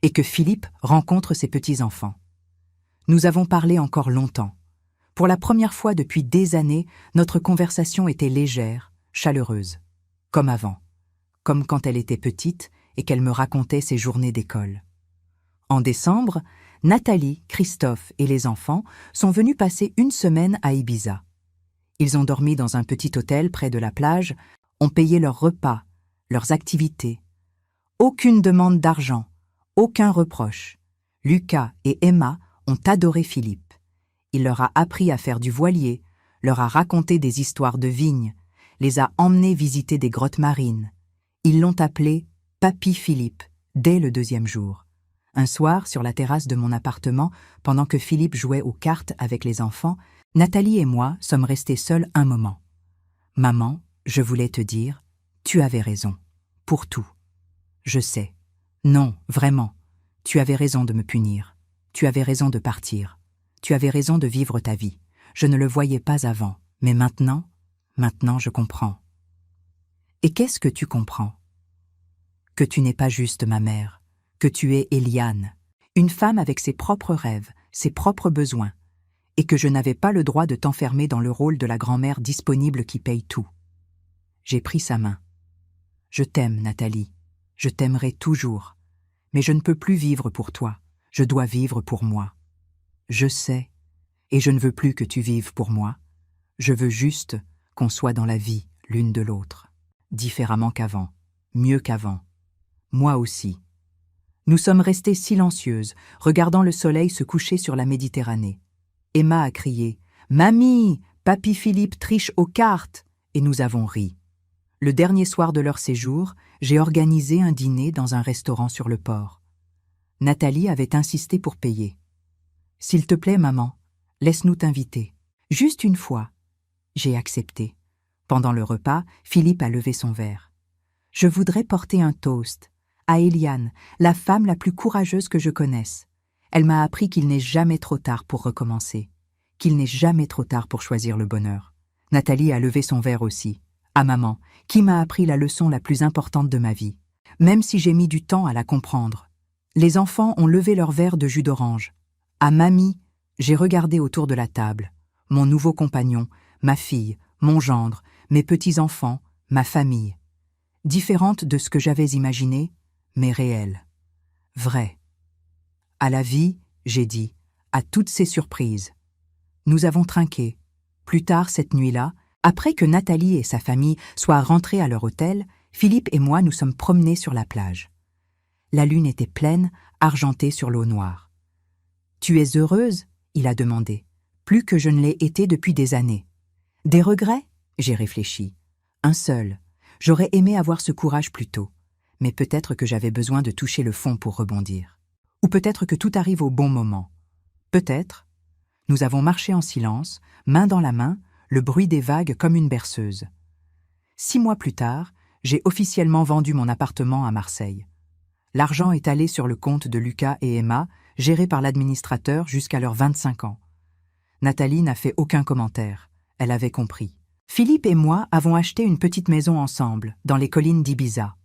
Et que Philippe rencontre ses petits-enfants. Nous avons parlé encore longtemps. Pour la première fois depuis des années, notre conversation était légère, chaleureuse. Comme avant. Comme quand elle était petite et qu'elle me racontait ses journées d'école. En décembre, Nathalie, Christophe et les enfants sont venus passer une semaine à Ibiza. Ils ont dormi dans un petit hôtel près de la plage, ont payé leurs repas, leurs activités. Aucune demande d'argent, aucun reproche. Lucas et Emma ont adoré Philippe. Il leur a appris à faire du voilier, leur a raconté des histoires de vignes, les a emmenés visiter des grottes marines. Ils l'ont appelé « Papy Philippe » dès le 2e jour. Un soir, sur la terrasse de mon appartement, pendant que Philippe jouait aux cartes avec les enfants, Nathalie et moi sommes restés seuls un moment. « Maman, je voulais te dire, tu avais raison. Pour tout. Je sais. Non, vraiment. Tu avais raison de me punir. Tu avais raison de partir. Tu avais raison de vivre ta vie. Je ne le voyais pas avant. Mais maintenant je comprends. » Et qu'est-ce que tu comprends? Que tu n'es pas juste ma mère. Que tu es Eliane, une femme avec ses propres rêves, ses propres besoins, et que je n'avais pas le droit de t'enfermer dans le rôle de la grand-mère disponible qui paye tout. J'ai pris sa main. Je t'aime, Nathalie. Je t'aimerai toujours. Mais je ne peux plus vivre pour toi. Je dois vivre pour moi. Je sais, et je ne veux plus que tu vives pour moi. Je veux juste qu'on soit dans la vie l'une de l'autre. Différemment qu'avant, mieux qu'avant. Moi aussi. Nous sommes restées silencieuses, regardant le soleil se coucher sur la Méditerranée. Emma a crié « Mamie, papy Philippe triche aux cartes !» et nous avons ri. Le dernier soir de leur séjour, j'ai organisé un dîner dans un restaurant sur le port. Nathalie avait insisté pour payer. « S'il te plaît, maman, laisse-nous t'inviter. Juste une fois. » J'ai accepté. Pendant le repas, Philippe a levé son verre. « Je voudrais porter un toast à Eliane, la femme la plus courageuse que je connaisse. Elle m'a appris qu'il n'est jamais trop tard pour recommencer, qu'il n'est jamais trop tard pour choisir le bonheur. » Nathalie a levé son verre aussi. « À maman, qui m'a appris la leçon la plus importante de ma vie, même si j'ai mis du temps à la comprendre. » Les enfants ont levé leur verre de jus d'orange. À mamie, j'ai regardé autour de la table. Mon nouveau compagnon, ma fille, mon gendre, mes petits-enfants, ma famille. Différente de ce que j'avais imaginé, mais réelle. Vraie. À la vie, j'ai dit, à toutes ces surprises. Nous avons trinqué. Plus tard cette nuit-là, Après que Nathalie et sa famille soient rentrés à leur hôtel, Philippe et moi nous sommes promenés sur la plage. La lune était pleine, argentée sur l'eau noire. « Tu es heureuse ?» il a demandé. « Plus que je ne l'ai été depuis des années. »« Des regrets ?» J'ai réfléchi. « Un seul. J'aurais aimé avoir ce courage plus tôt. Mais peut-être que j'avais besoin de toucher le fond pour rebondir. Ou peut-être que tout arrive au bon moment. Peut-être. » Nous avons marché en silence, main dans la main, le bruit des vagues comme une berceuse. 6 mois plus tard, j'ai officiellement vendu mon appartement à Marseille. L'argent est allé sur le compte de Lucas et Emma, géré par l'administrateur jusqu'à leurs 25 ans. Nathalie n'a fait aucun commentaire. Elle avait compris. Philippe et moi avons acheté une petite maison ensemble, dans les collines d'Ibiza.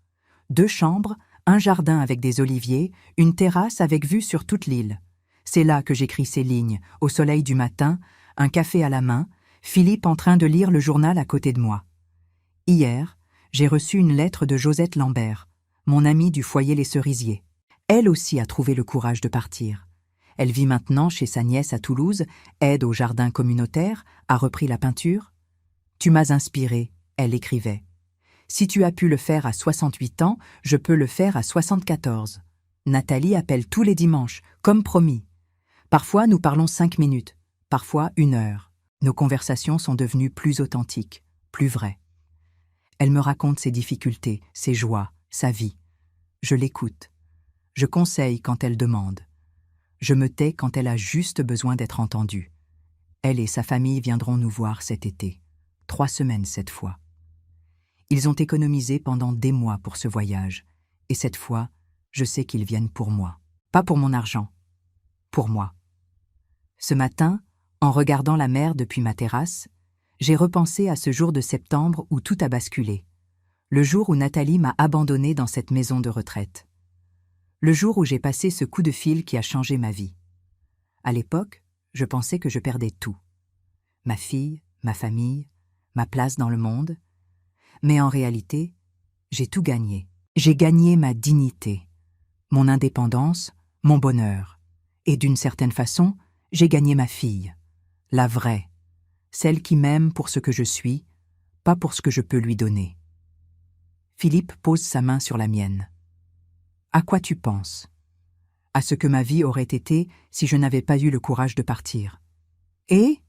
2 chambres, un jardin avec des oliviers, une terrasse avec vue sur toute l'île. C'est là que j'écris ces lignes, au soleil du matin, un café à la main, Philippe en train de lire le journal à côté de moi. Hier, j'ai reçu une lettre de Josette Lambert, mon amie du foyer Les Cerisiers. Elle aussi a trouvé le courage de partir. Elle vit maintenant chez sa nièce à Toulouse, aide au jardin communautaire, a repris la peinture. « Tu m'as inspirée », elle écrivait. « Si tu as pu le faire à 68 ans, je peux le faire à 74. » Nathalie appelle tous les dimanches, comme promis. Parfois, nous parlons 5 minutes, parfois 1 heure. Nos conversations sont devenues plus authentiques, plus vraies. Elle me raconte ses difficultés, ses joies, sa vie. Je l'écoute. Je conseille quand elle demande. Je me tais quand elle a juste besoin d'être entendue. Elle et sa famille viendront nous voir cet été. 3 semaines cette fois. Ils ont économisé pendant des mois pour ce voyage. Et cette fois, je sais qu'ils viennent pour moi. Pas pour mon argent. Pour moi. Ce matin, en regardant la mer depuis ma terrasse, j'ai repensé à ce jour de septembre où tout a basculé. Le jour où Nathalie m'a abandonnée dans cette maison de retraite. Le jour où j'ai passé ce coup de fil qui a changé ma vie. À l'époque, je pensais que je perdais tout. Ma fille, ma famille, ma place dans le monde. Mais en réalité, j'ai tout gagné. J'ai gagné ma dignité, mon indépendance, mon bonheur. Et d'une certaine façon, j'ai gagné ma fille. La vraie, celle qui m'aime pour ce que je suis, pas pour ce que je peux lui donner. Philippe pose sa main sur la mienne. À quoi tu penses? À ce que ma vie aurait été si je n'avais pas eu le courage de partir. Et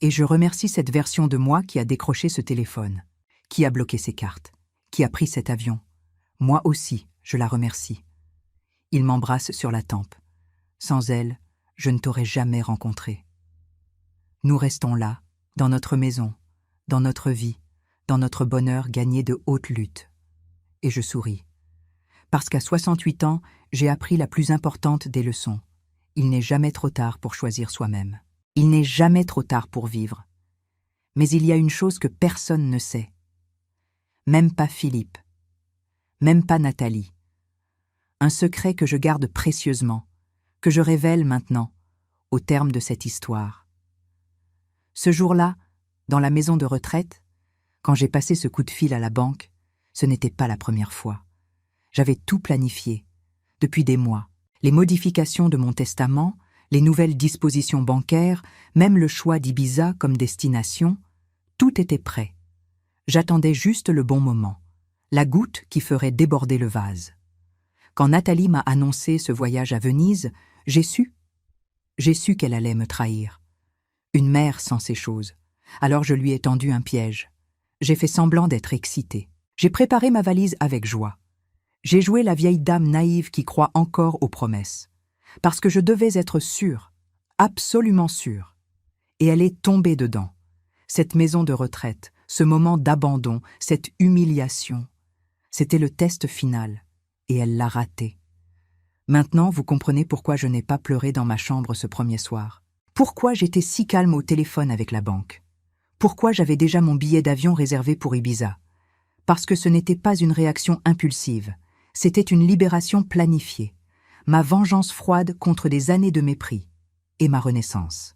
je remercie cette version de moi qui a décroché ce téléphone, qui a bloqué ses cartes, qui a pris cet avion. Moi aussi, je la remercie. Il m'embrasse sur la tempe. Sans elle, je ne t'aurais jamais rencontré. Nous restons là, dans notre maison, dans notre vie, dans notre bonheur gagné de haute lutte. Et je souris. Parce qu'à 68 ans, j'ai appris la plus importante des leçons. Il n'est jamais trop tard pour choisir soi-même. Il n'est jamais trop tard pour vivre. Mais il y a une chose que personne ne sait. Même pas Philippe. Même pas Nathalie. Un secret que je garde précieusement, que je révèle maintenant, au terme de cette histoire. Ce jour-là, dans la maison de retraite, quand j'ai passé ce coup de fil à la banque, ce n'était pas la première fois. J'avais tout planifié, depuis des mois. Les modifications de mon testament, les nouvelles dispositions bancaires, même le choix d'Ibiza comme destination, tout était prêt. J'attendais juste le bon moment, la goutte qui ferait déborder le vase. Quand Nathalie m'a annoncé ce voyage à Venise, j'ai su qu'elle allait me trahir. Une mère sans ces choses. Alors je lui ai tendu un piège. J'ai fait semblant d'être excitée. J'ai préparé ma valise avec joie. J'ai joué la vieille dame naïve qui croit encore aux promesses. Parce que je devais être sûre, absolument sûre. Et elle est tombée dedans. Cette maison de retraite, ce moment d'abandon, cette humiliation. C'était le test final. Et elle l'a raté. Maintenant, vous comprenez pourquoi je n'ai pas pleuré dans ma chambre ce premier soir. Pourquoi j'étais si calme au téléphone avec la banque? Pourquoi j'avais déjà mon billet d'avion réservé pour Ibiza? Parce que ce n'était pas une réaction impulsive, c'était une libération planifiée, ma vengeance froide contre des années de mépris et ma renaissance.